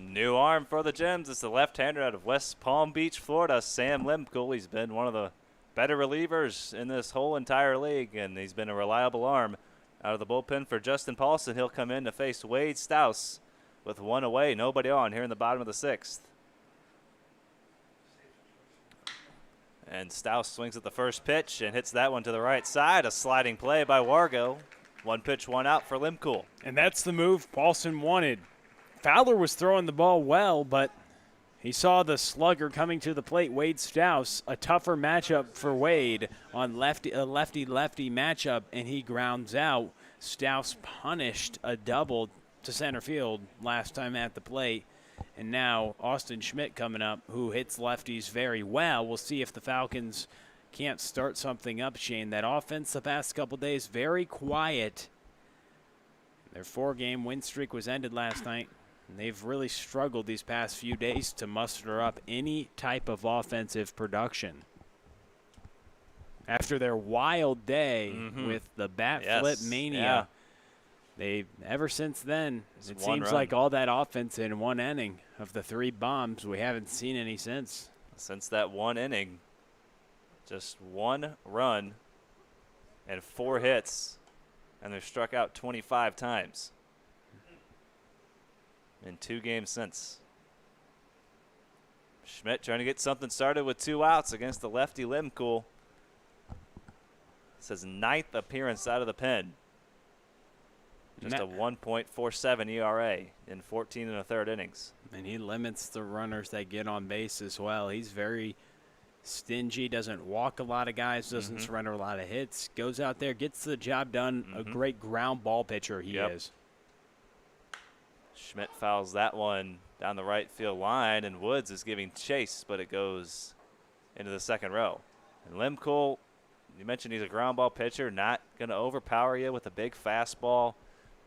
New arm for the Gems. It's the left-hander out of West Palm Beach, Florida, Sam Lemke. He's been one of the better relievers in this whole entire league, and he's been a reliable arm. Out of the bullpen for Justin Paulson, he'll come in to face Wade Stouse with 1 away, nobody on here in the bottom of the 6th. And Stouse swings at the first pitch and hits that one to the right side. A sliding play by Wargo. 1 pitch, 1 out for Lemke. And that's the move Paulson wanted. Fowler was throwing the ball well, but he saw the slugger coming to the plate, Wade Stouse, a tougher matchup for Wade on a lefty-lefty matchup, and he grounds out. Stouse punished a double to center field last time at the plate, And now Austin Schmidt coming up, who hits lefties very well. We'll see if the Falcons can't start something up, Shane. That offense the past couple days, very quiet. Their 4-game win streak was ended last night. And they've really struggled these past few days to muster up any type of offensive production. After their wild day with the bat flip mania, they ever since then, it seems like all that offense in one inning of the 3 bombs, we haven't seen any since. Since that one inning, just 1 run and 4 hits, and they've struck out 25 times in 2 games since. Schmidt trying to get something started with 2 outs against the lefty Lemkool. It's his 9th appearance out of the pen. Just a 1.47 ERA in 14 1/3 innings. And he limits the runners that get on base as well. He's very stingy, doesn't walk a lot of guys, doesn't surrender a lot of hits, goes out there, gets the job done. A great ground ball pitcher he is. Schmidt fouls that one down the right field line, and Woods is giving chase, but it goes into the second row. And Lemkool, you mentioned he's a ground ball pitcher, not going to overpower you with a big fastball,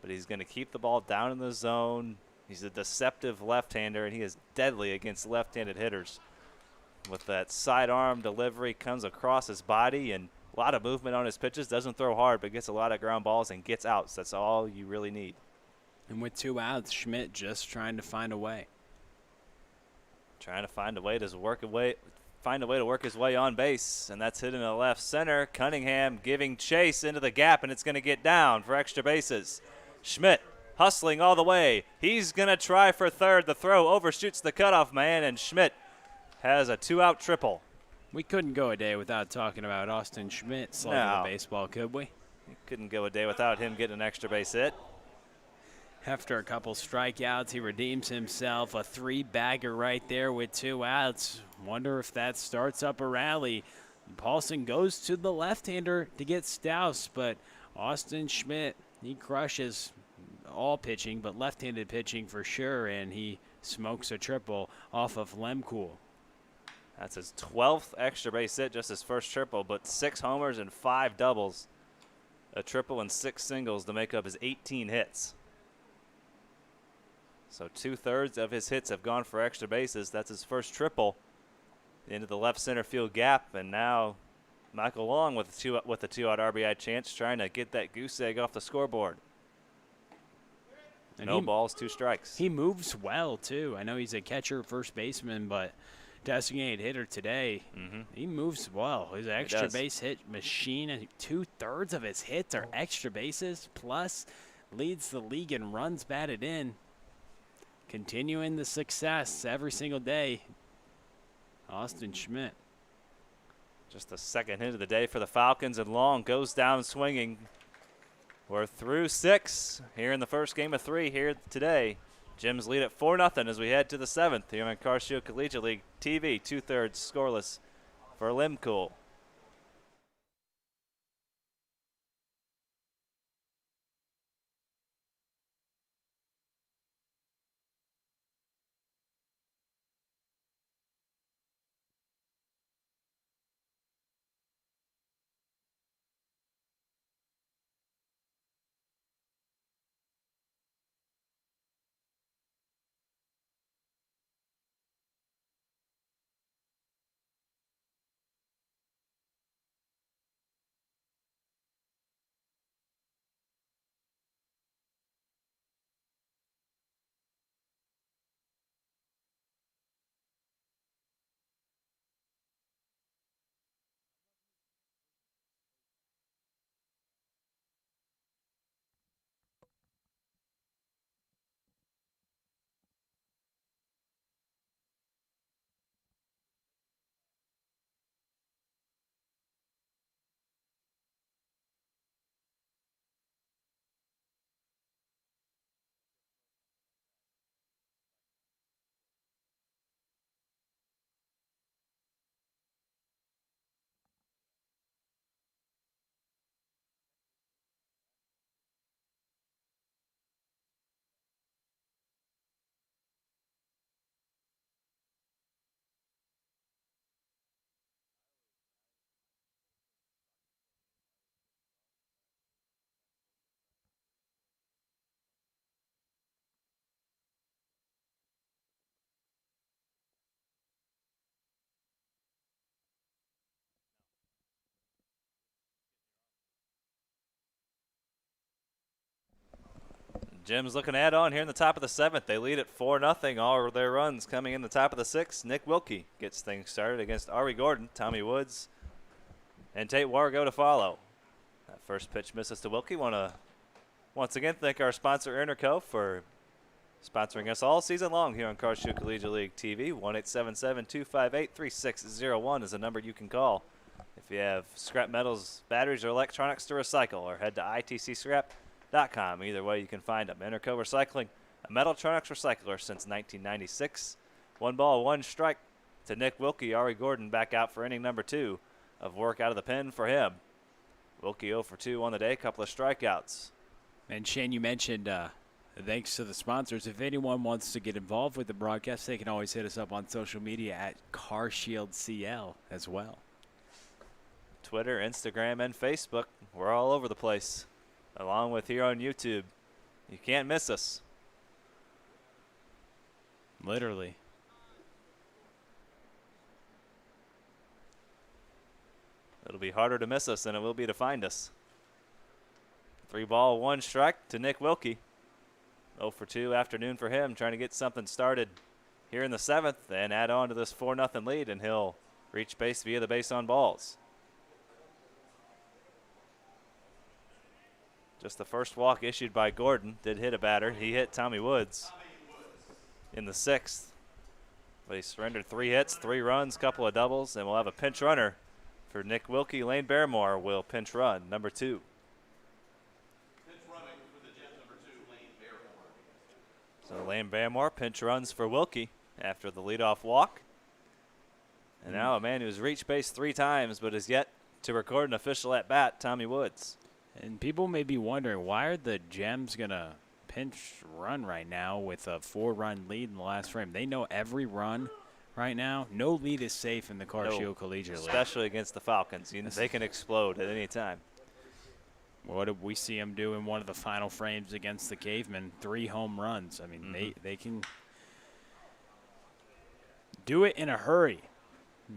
but he's going to keep the ball down in the zone. He's a deceptive left-hander, and he is deadly against left-handed hitters. With that sidearm delivery, comes across his body, and a lot of movement on his pitches. Doesn't throw hard, but gets a lot of ground balls and gets outs. That's all you really need. And with 2 outs, Schmidt just trying to find a way. Trying to find a way to work his way on base, and that's hit in the left center. Cunningham giving chase into the gap, and it's going to get down for extra bases. Schmidt hustling all the way. He's going to try for third. The throw overshoots the cutoff man, and Schmidt has a 2-out triple. We couldn't go a day without talking about Austin Schmidt slugging the baseball, could we? You couldn't go a day without him getting an extra base hit. After a couple strikeouts, he redeems himself. A 3-bagger right there with 2 outs. Wonder if that starts up a rally. Paulson goes to the left-hander to get Stouse, but Austin Schmidt, he crushes all pitching, but left-handed pitching for sure, and he smokes a triple off of Lemkool. That's his 12th extra base hit, just his first triple, but 6 homers and 5 doubles. A triple and 6 singles to make up his 18 hits. So 2/3 of his hits have gone for extra bases. That's his first triple into the left center field gap. And now Michael Long with a 2-out RBI chance, trying to get that goose egg off the scoreboard. And no balls, 2 strikes. He moves well, too. I know he's a catcher, first baseman, but designated hitter today. He moves well. He's an extra base hit machine. And 2/3 of his hits are extra bases, plus leads the league in runs batted in. Continuing the success every single day. Austin Schmidt. Just the second hit of the day for the Falcons, and Long goes down swinging. We're through 6 here in the first game of 3 here today. Gems lead at 4-0 as we head to the 7th here on Car-Shield Collegiate League TV. 2/3 scoreless for Lemkool. Jim's looking to add on here in the top of the 7th. They lead at 4-0. All of their runs coming in the top of the 6th. Nick Wilkie gets things started against Ari Gordon, Tommy Woods, and Tate Wargo to follow. That first pitch misses to Wilkie. Want to once again thank our sponsor, Interco, for sponsoring us all season long here on Carshill Collegiate League TV. 1-877-258-3601 is a number you can call if you have scrap metals, batteries, or electronics to recycle, or head to itcscrap.com. Either way, you can find them. Interco Recycling, a metaltronics recycler since 1996. 1 ball, 1 strike to Nick Wilkie. Ari Gordon back out for inning number 2 of work out of the pen for him. Wilkie 0 for 2 on the day, couple of strikeouts. And Shane, you mentioned thanks to the sponsors. If anyone wants to get involved with the broadcast, they can always hit us up on social media at CarShieldCL as well. Twitter, Instagram, and Facebook. We're all over the place, along with here on YouTube. You can't miss us. Literally. It'll be harder to miss us than it will be to find us. 3 ball, 1 strike to Nick Wilkie. 0 for 2 afternoon for him, trying to get something started here in the 7th and add on to this 4-0 lead, and he'll reach base via the base on balls. Just the first walk issued by Gordon did hit a batter. He hit Tommy Woods in the 6th. But he surrendered 3 hits, 3 runs, couple of doubles, and we'll have a pinch runner for Nick Wilkie. Lane Barrymore will pinch run, number 2. Pinch running for the Jets, number 2, Lane Barrymore. So Lane Barrymore pinch runs for Wilkie after the leadoff walk. And now a man who's reached base 3 times but is yet to record an official at-bat, Tommy Woods. And people may be wondering, why are the Gems going to pinch run right now with a 4-run lead in the last frame? They know every run right now. No lead is safe in the Carshill Collegiate League. Especially against the Falcons. They can explode at any time. What did we see them do in one of the final frames against the Cavemen? 3 home runs. I mean, they can do it in a hurry.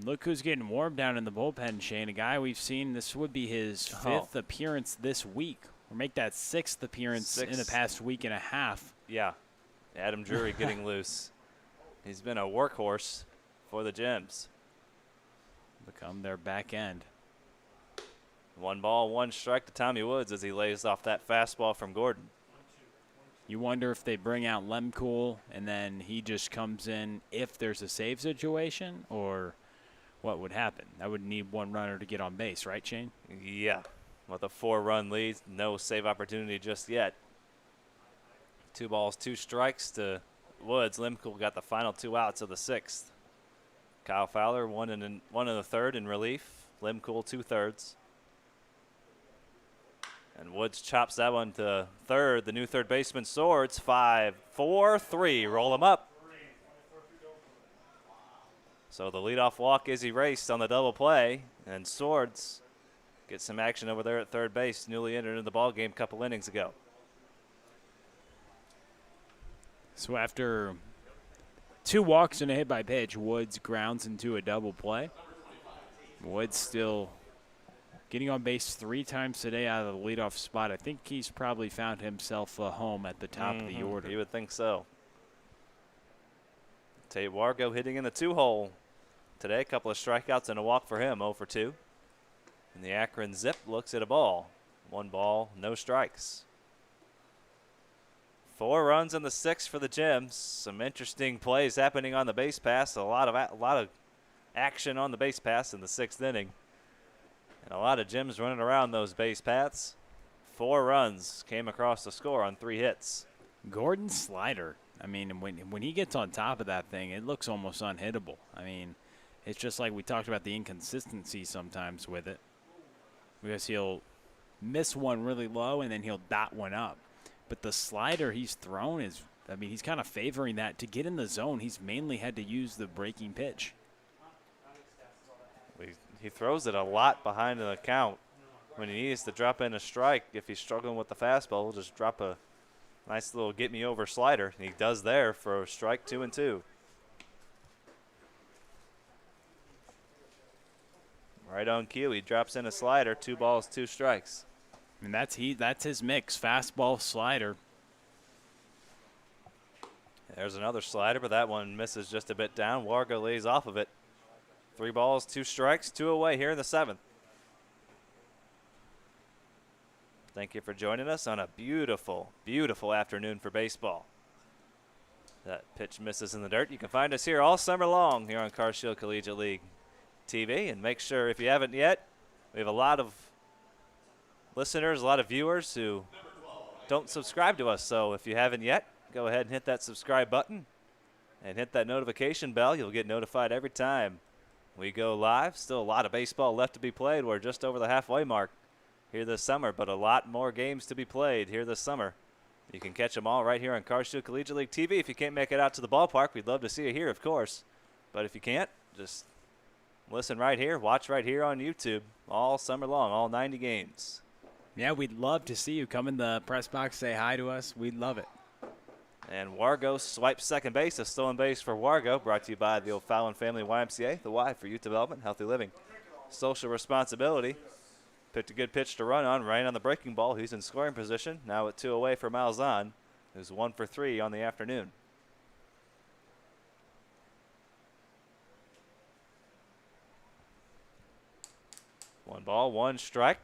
Look who's getting warm down in the bullpen, Shane. A guy we've seen, this would be his 5th appearance this week. Or make that 6th appearance in the past week and a half. Yeah. Adam Drury getting loose. He's been a workhorse for the Gems. Become their back end. 1 ball, 1 strike to Tommy Woods as he lays off that fastball from Gordon. You wonder if they bring out Lemcool and then he just comes in if there's a save situation, or what would happen? That would need 1 runner to get on base, right, Shane? Yeah. With a 4-run lead, no save opportunity just yet. 2 balls, 2 strikes to Woods. Lemcool got the final 2 outs of the 6th. Kyle Fowler, one in the 3rd in relief. Lemcool 2/3. And Woods chops that one to 3rd. The new third baseman, Swords, 5-4-3. Roll him up. So the leadoff walk is erased on the double play, and Swords gets some action over there at third base, newly entered into the ballgame a couple innings ago. So after 2 walks and a hit by pitch, Woods grounds into a double play. Woods still getting on base 3 times today out of the leadoff spot. I think he's probably found himself a home at the top of the order. You would think so. Tate Wargo hitting in the 2-hole today. A couple of strikeouts and a walk for him, 0 for 2. And the Akron Zip looks at a ball. 1 ball, no strikes. 4 runs in the 6th for the Gems. Some interesting plays happening on the base pass. A lot of action on the base pass in the 6th inning. And a lot of Gems running around those base paths. 4 runs came across the score on 3 hits. Gordon's slider, I mean, when he gets on top of that thing, it looks almost unhittable. I mean, it's just like we talked about the inconsistency sometimes with it. Because he'll miss one really low and then he'll dot one up. But the slider he's thrown is, I mean, he's kind of favoring that. To get in the zone, he's mainly had to use the breaking pitch. He throws it a lot behind the count. When he needs to drop in a strike, if he's struggling with the fastball, he'll just drop a nice little get-me-over slider. And he does there for a strike, 2-2. Right on cue, he drops in a slider, 2 balls, 2 strikes. And that's his mix, fastball, slider. There's another slider, but that one misses just a bit down. Wargo lays off of it. 3 balls, 2 strikes, 2 away here in the 7th. Thank you for joining us on a beautiful, beautiful afternoon for baseball. That pitch misses in the dirt. You can find us here all summer long here on CarShield Collegiate League TV. And make sure, if you haven't yet, we have a lot of listeners, a lot of viewers who don't subscribe to us. So if you haven't yet, go ahead and hit that subscribe button and hit that notification bell. You'll get notified every time we go live. Still a lot of baseball left to be played. We're just over the halfway mark here this summer, but a lot more games to be played here this summer. You can catch them all right here on CarShield Collegiate League TV. If you can't make it out to the ballpark, we'd love to see you here, of course. But if you can't, just listen right here, watch right here on YouTube all summer long, all 90 games. Yeah, we'd love to see you. Come in the press box, say hi to us. We'd love it. And Wargo swipes second base. A stolen base for Wargo, brought to you by the O'Fallon Family YMCA, the Y for youth development, healthy living, social responsibility. Picked a good pitch to run on, right on the breaking ball. He's in scoring position. Now with 2 away for Malzahn, who's 1 for 3 on the afternoon. One ball, 1 strike.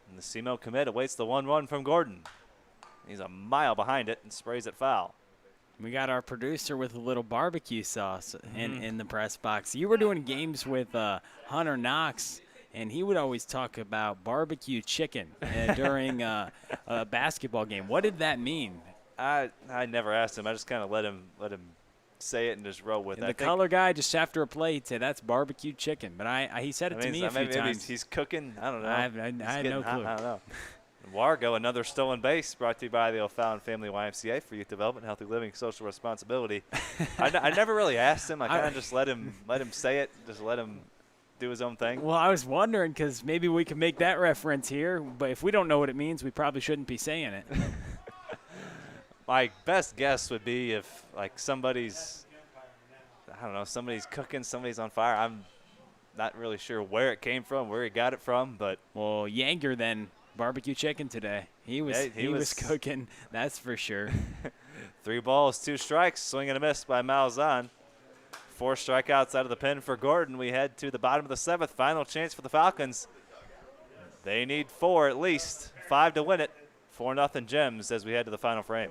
And the SEMO commit awaits the 1-1 from Gordon. He's a mile behind it and sprays it foul. We got our producer with a little barbecue sauce in the press box. You were doing games with Hunter Knox, and he would always talk about barbecue chicken during a basketball game. What did that mean? I never asked him. I just kind of let him say it and just roll with it. The color guy, just after a play, he'd say, that's barbecue chicken. But he said it to me a few times. Maybe he's cooking. I don't know. I had no clue. I don't know. Wargo, another stolen base, brought to you by the O'Fallon Family YMCA for youth development, healthy living, social responsibility. I never really asked him. I kind of just let him say it, just let him do his own thing. Well, I was wondering because maybe we can make that reference here, but if we don't know what it means, we probably shouldn't be saying it. My best guess would be if, like, somebody's cooking, somebody's on fire. I'm not really sure where it came from, where he got it from, but. Well, Yanger then. Barbecue chicken today. He was cooking, that's for sure. 3 balls, 2 strikes, swing and a miss by Malzahn. 4 strikeouts out of the pen for Gordon. We head to the bottom of the 7th. Final chance for the Falcons. They need 4 at least, 5 to win it. 4-0 Gems as we head to the final frame.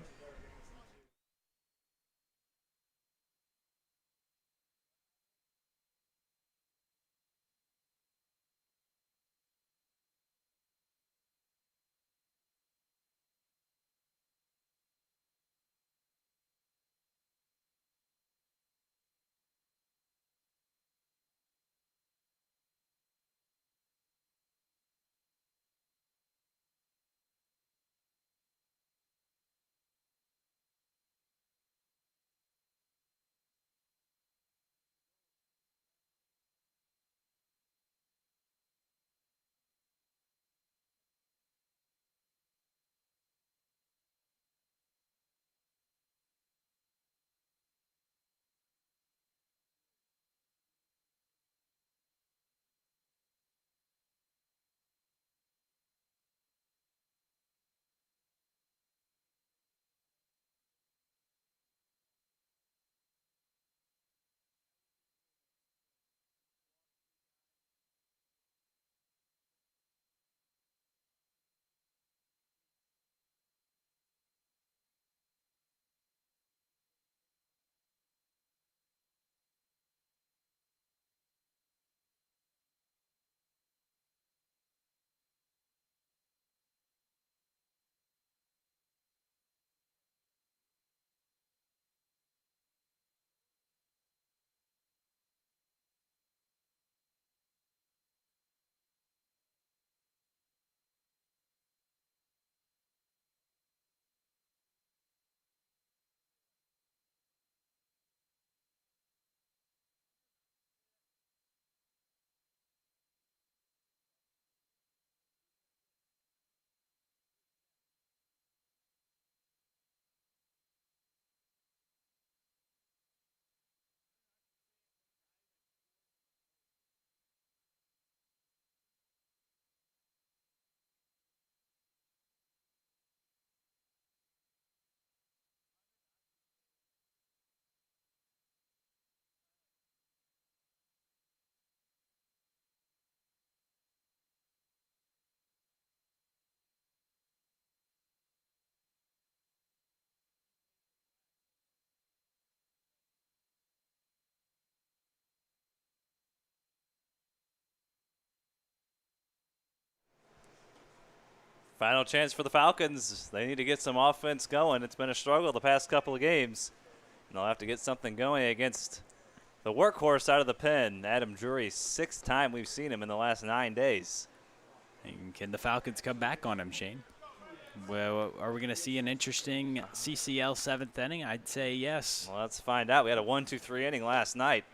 Final chance for the Falcons. They need to get some offense going. It's been a struggle the past couple of games. And they'll have to get something going against the workhorse out of the pen, Adam Drury. 6th time we've seen him in the last 9 days. And can the Falcons come back on him, Shane? Well, are we going to see an interesting CCL 7th inning? I'd say yes. Well, let's find out. We had a 1-2-3 inning last night.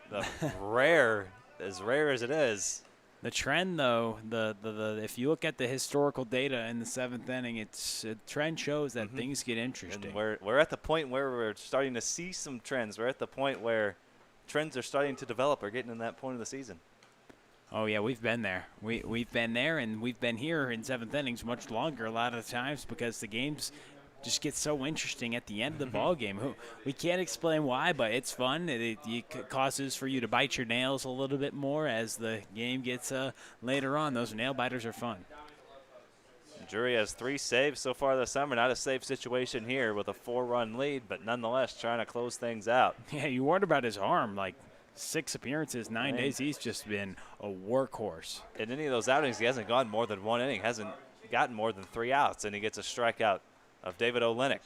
Rare as it is. The trend, though, if you look at the historical data in the 7th inning, the trend shows that things get interesting. And we're at the point where we're starting to see some trends. We're at the point where trends are starting to develop. We're getting in that point of the season. Oh, yeah, we've been there. We've been there, and we've been here in 7th innings much longer a lot of the times because the games just get so interesting at the end of the ball game. We can't explain why, but it's fun. It causes for you to bite your nails a little bit more as the game gets later on. Those nail biters are fun. Drury has 3 saves so far this summer. Not a safe situation here with a 4-run lead, but nonetheless trying to close things out. Yeah, you wondered about his arm. Like 6 appearances, 9 days. He's just been a workhorse. In any of those outings, he hasn't gone more than 1 inning, hasn't gotten more than 3 outs, and he gets a strikeout of David Olenek.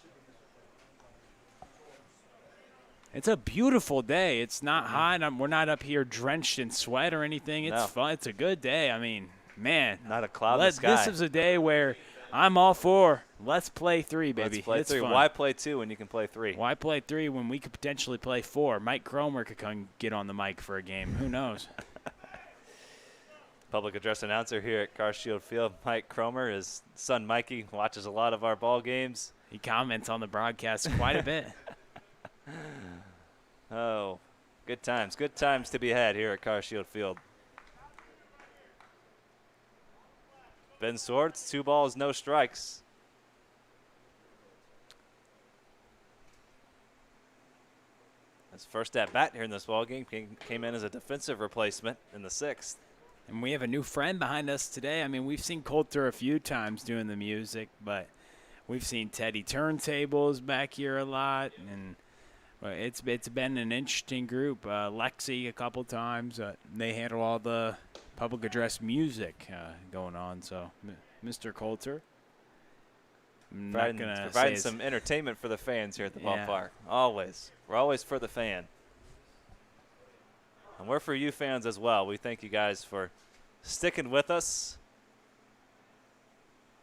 It's a beautiful day. It's not hot. We're not up here drenched in sweat or anything. It's fun. It's a good day. I mean, man. Not a cloud in the sky. This is a day where I'm all for let's play 3, baby. Let's play it's 3. Fun. Why play 2 when you can play 3? Why play 3 when we could potentially play 4? Mike Cromer could come get on the mic for a game. Who knows? Public address announcer here at Carshield Field, Mike Cromer. His son Mikey watches a lot of our ball games. He comments on the broadcast quite a bit. Oh, good times. Good times to be had here at Carshield Field. Ben Swartz, 2 balls, no strikes. His first at bat here in this ball game came in as a defensive replacement in the 6th. And we have a new friend behind us today. I mean, we've seen Coulter a few times doing the music, but we've seen Teddy Turntables back here a lot, and it's been an interesting group. Lexi a couple times. They handle all the public address music going on. So, Mr. Coulter, providing some entertainment for the fans here at the ballpark. Always. We're always for the fan. And we're for you fans as well. We thank you guys for sticking with us.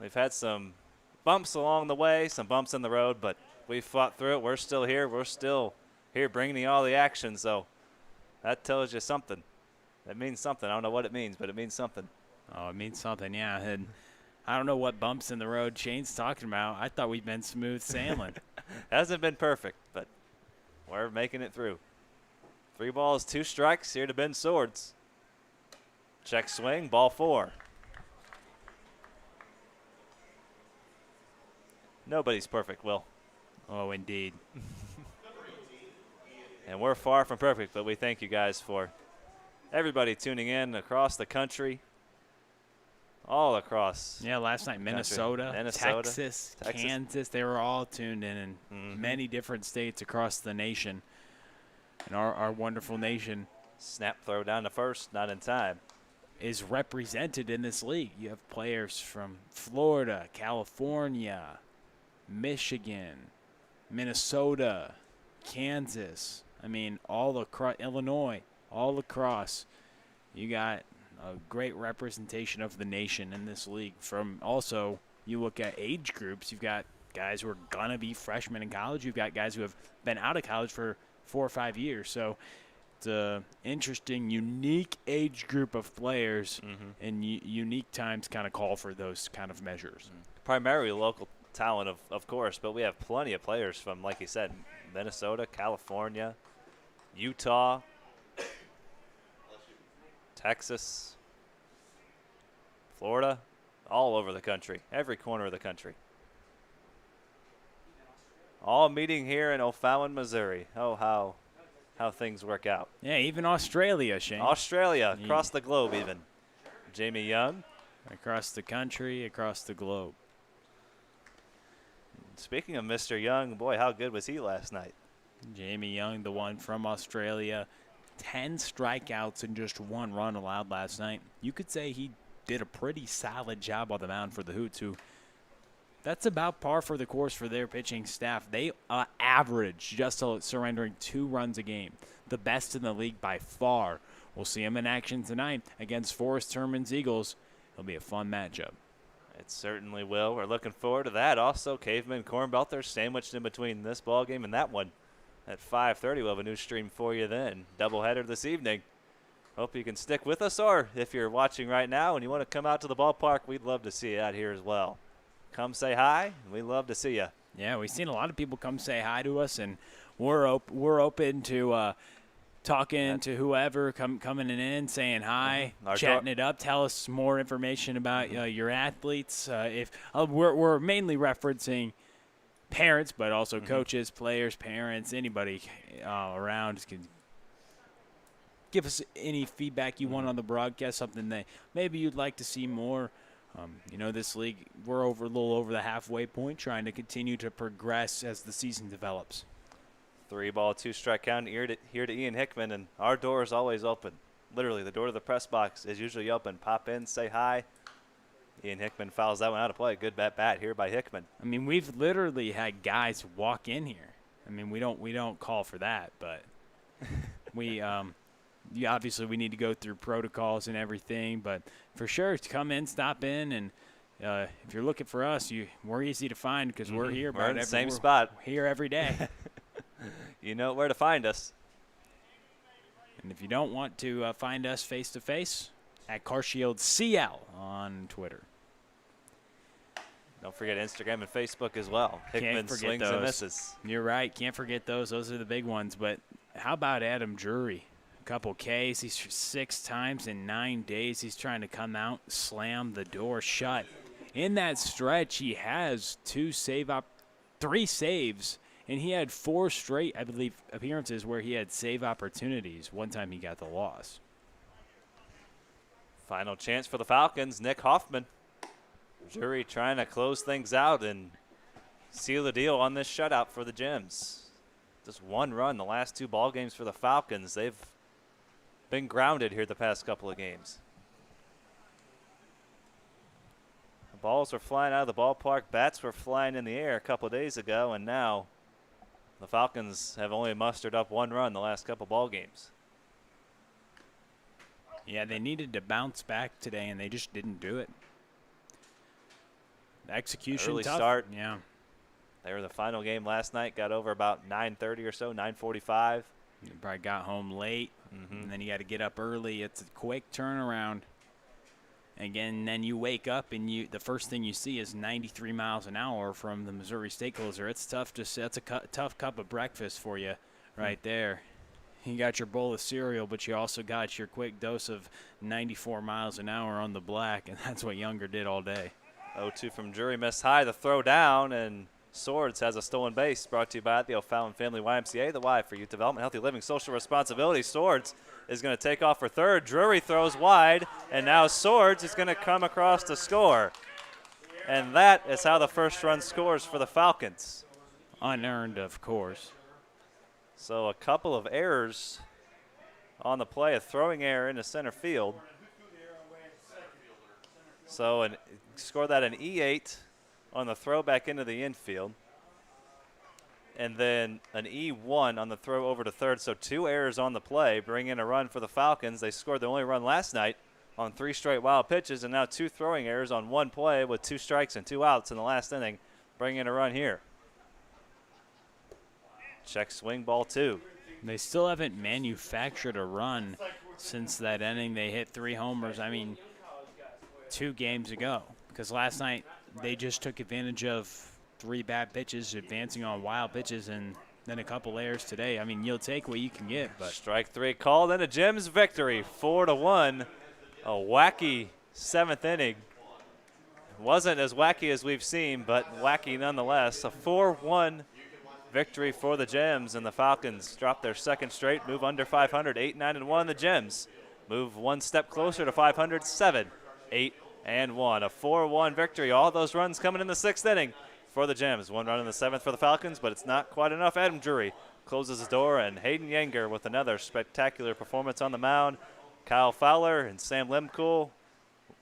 We've had some bumps along the way, some bumps in the road, but we fought through it. We're still here. We're still here bringing you all the action. So that tells you something. That means something. I don't know what it means, but it means something. Oh, it means something, yeah. And I don't know what bumps in the road Shane's talking about. I thought we'd been smooth sailing. Hasn't been perfect, but we're making it through. 3 balls, 2 strikes here to Ben Swords. Check swing, ball 4. Nobody's perfect, Will. Oh, indeed. And we're far from perfect, but we thank you guys for everybody tuning in across the country. All across. Yeah, last night, Minnesota, Texas, Kansas, they were all tuned in many different states across the nation. And our wonderful nation. Snap throw down to first, not in time. Is represented in this league. You have players from Florida, California, Michigan, Minnesota, Kansas. I mean, all across Illinois, all across. You got a great representation of the nation in this league. From also, you look at age groups. You've got guys who are going to be freshmen in college. You've got guys who have been out of college for 4 or 5 years. So it's an interesting, unique age group of players, and unique times kind of call for those kind of measures. Primarily local talent, of course, but we have plenty of players from, like you said, Minnesota, California, Utah, Texas, Florida, all over the country, every corner of the country. All meeting here in O'Fallon, Missouri. Oh, how things work out. Yeah, even Australia, Shane. Australia, across the globe even. Jamie Young. Across the country, across the globe. Speaking of Mr. Young, boy, how good was he last night? Jamie Young, the one from Australia. 10 strikeouts and just 1 run allowed last night. You could say he did a pretty solid job on the mound for the Hoots, who That's about par for the course for their pitching staff. They average just surrendering 2 runs a game, the best in the league by far. We'll see them in action tonight against Forrest Terman's Eagles. It'll be a fun matchup. It certainly will. We're looking forward to that. Also, Caveman Corn Belt, they're sandwiched in between this ball game and that one. At 5:30, we'll have a new stream for you then. Doubleheader this evening. Hope you can stick with us, or if you're watching right now and you want to come out to the ballpark, we'd love to see you out here as well. Come say hi, and we'd love to see you. Yeah, we've seen a lot of people come say hi to us, and we're open to talking to whoever coming in, saying hi, chatting it up. Tell us more information about your athletes. If we're mainly referencing parents, but also coaches, players, parents, anybody around can give us any feedback you want on the broadcast, something that maybe you'd like to see more. This league, we're a little over the halfway point, trying to continue to progress as the season develops. 3-ball, 2-strike count here to Ian Hickman, and our door is always open. Literally, the door to the press box is usually open. Pop in, say hi. Ian Hickman fouls that one out of play. Good bat here by Hickman. I mean, we've literally had guys walk in here. I mean, we don't call for that, but we obviously we need to go through protocols and everything. But for sure, to come in, stop in, and if you're looking for us, we're easy to find because we're here. We're in the same spot. Here every day. You know where to find us. And if you don't want to find us face-to-face, at CarShield CL on Twitter. Don't forget Instagram and Facebook as well. Hickman swings and misses. You're right. Can't forget those. Those are the big ones. But how about Adam Drury? A couple Ks. He's 6 times in 9 days. He's trying to come out, slam the door shut. In that stretch, he has 3 saves. And he had 4 straight, I believe, appearances where he had save opportunities. One time he got the loss. Final chance for the Falcons, Nick Hoffman. Drury trying to close things out and seal the deal on this shutout for the Gems. Just 1 run the last 2 ball games for the Falcons. They've been grounded here the past couple of games. The balls were flying out of the ballpark. Bats were flying in the air a couple of days ago, and now the Falcons have only mustered up 1 run the last couple ball games. Yeah, they needed to bounce back today, and they just didn't do it. The execution early tough. Start. Yeah. They were the final game last night, got over about 9:30 or so, 9:45. You probably got home late, and then you got to get up early. It's a quick turnaround. Again, then you wake up, and the first thing you see is 93 miles an hour from the Missouri State closer. It's tough that's a tough cup of breakfast for you right there. You got your bowl of cereal, but you also got your quick dose of 94 miles an hour on the black, and that's what Younger did all day. 0-2 from Drury, missed high, the throw down, and Swords has a stolen base, brought to you by the O'Fallon Family YMCA, the Y for Youth Development, Healthy Living, Social Responsibility. Swords is going to take off for third. Drury throws wide, and now Swords is going to come across to score. And that is how the first run scores for the Falcons. Unearned, of course. So a couple of errors on the play, a throwing error into center field. So score that an E8 on the throw back into the infield. And then an E1 on the throw over to third. So 2 errors on the play, bring in a run for the Falcons. They scored the only run last night on 3 straight wild pitches, and now 2 throwing errors on 1 play with 2 strikes and 2 outs in the last inning, bring in a run here. Check swing, ball 2. They still haven't manufactured a run since that inning. They hit 3 homers, 2 games ago. Because last night they just took advantage of 3 bad pitches, advancing on wild pitches, and then a couple errors today. You'll take what you can get. But strike 3 called, and a Gems victory, 4-1. A wacky 7th inning. Wasn't as wacky as we've seen, but wacky nonetheless. A 4-1 victory for the Gems, and the Falcons drop their 2nd straight, move under 500, 8-9-1. The Gems move 1 step closer to 500, 7-8-1. A 4-1 victory. All those runs coming in the 6th inning for the Gems. 1 run in the 7th for the Falcons, but it's not quite enough. Adam Drury closes his door, and Hayden Yenger with another spectacular performance on the mound. Kyle Fowler and Sam Lemcool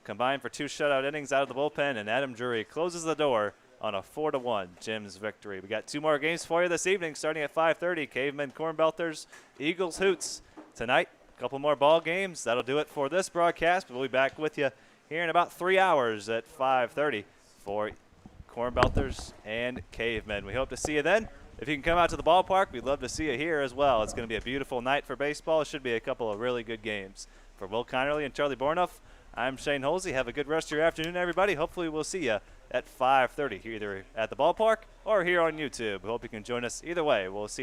combined for 2 shutout innings out of the bullpen, and Adam Drury closes the door on a 4-1 Gems victory. We got 2 more games for you this evening, starting at 5:30. Cavemen Corn Belters, Eagles Hoots. Tonight, a couple more ball games. That'll do it for this broadcast. We'll be back with you here in about 3 hours at 5:30 for Corn Belters and Cavemen. We hope to see you then. If you can come out to the ballpark, we'd love to see you here as well. It's going to be a beautiful night for baseball. It should be a couple of really good games. For Will Connerly and Charlie Bornoff, I'm Shane Holsey. Have a good rest of your afternoon, everybody. Hopefully we'll see you at 5:30, either at the ballpark or here on YouTube. We hope you can join us either way. We'll see you.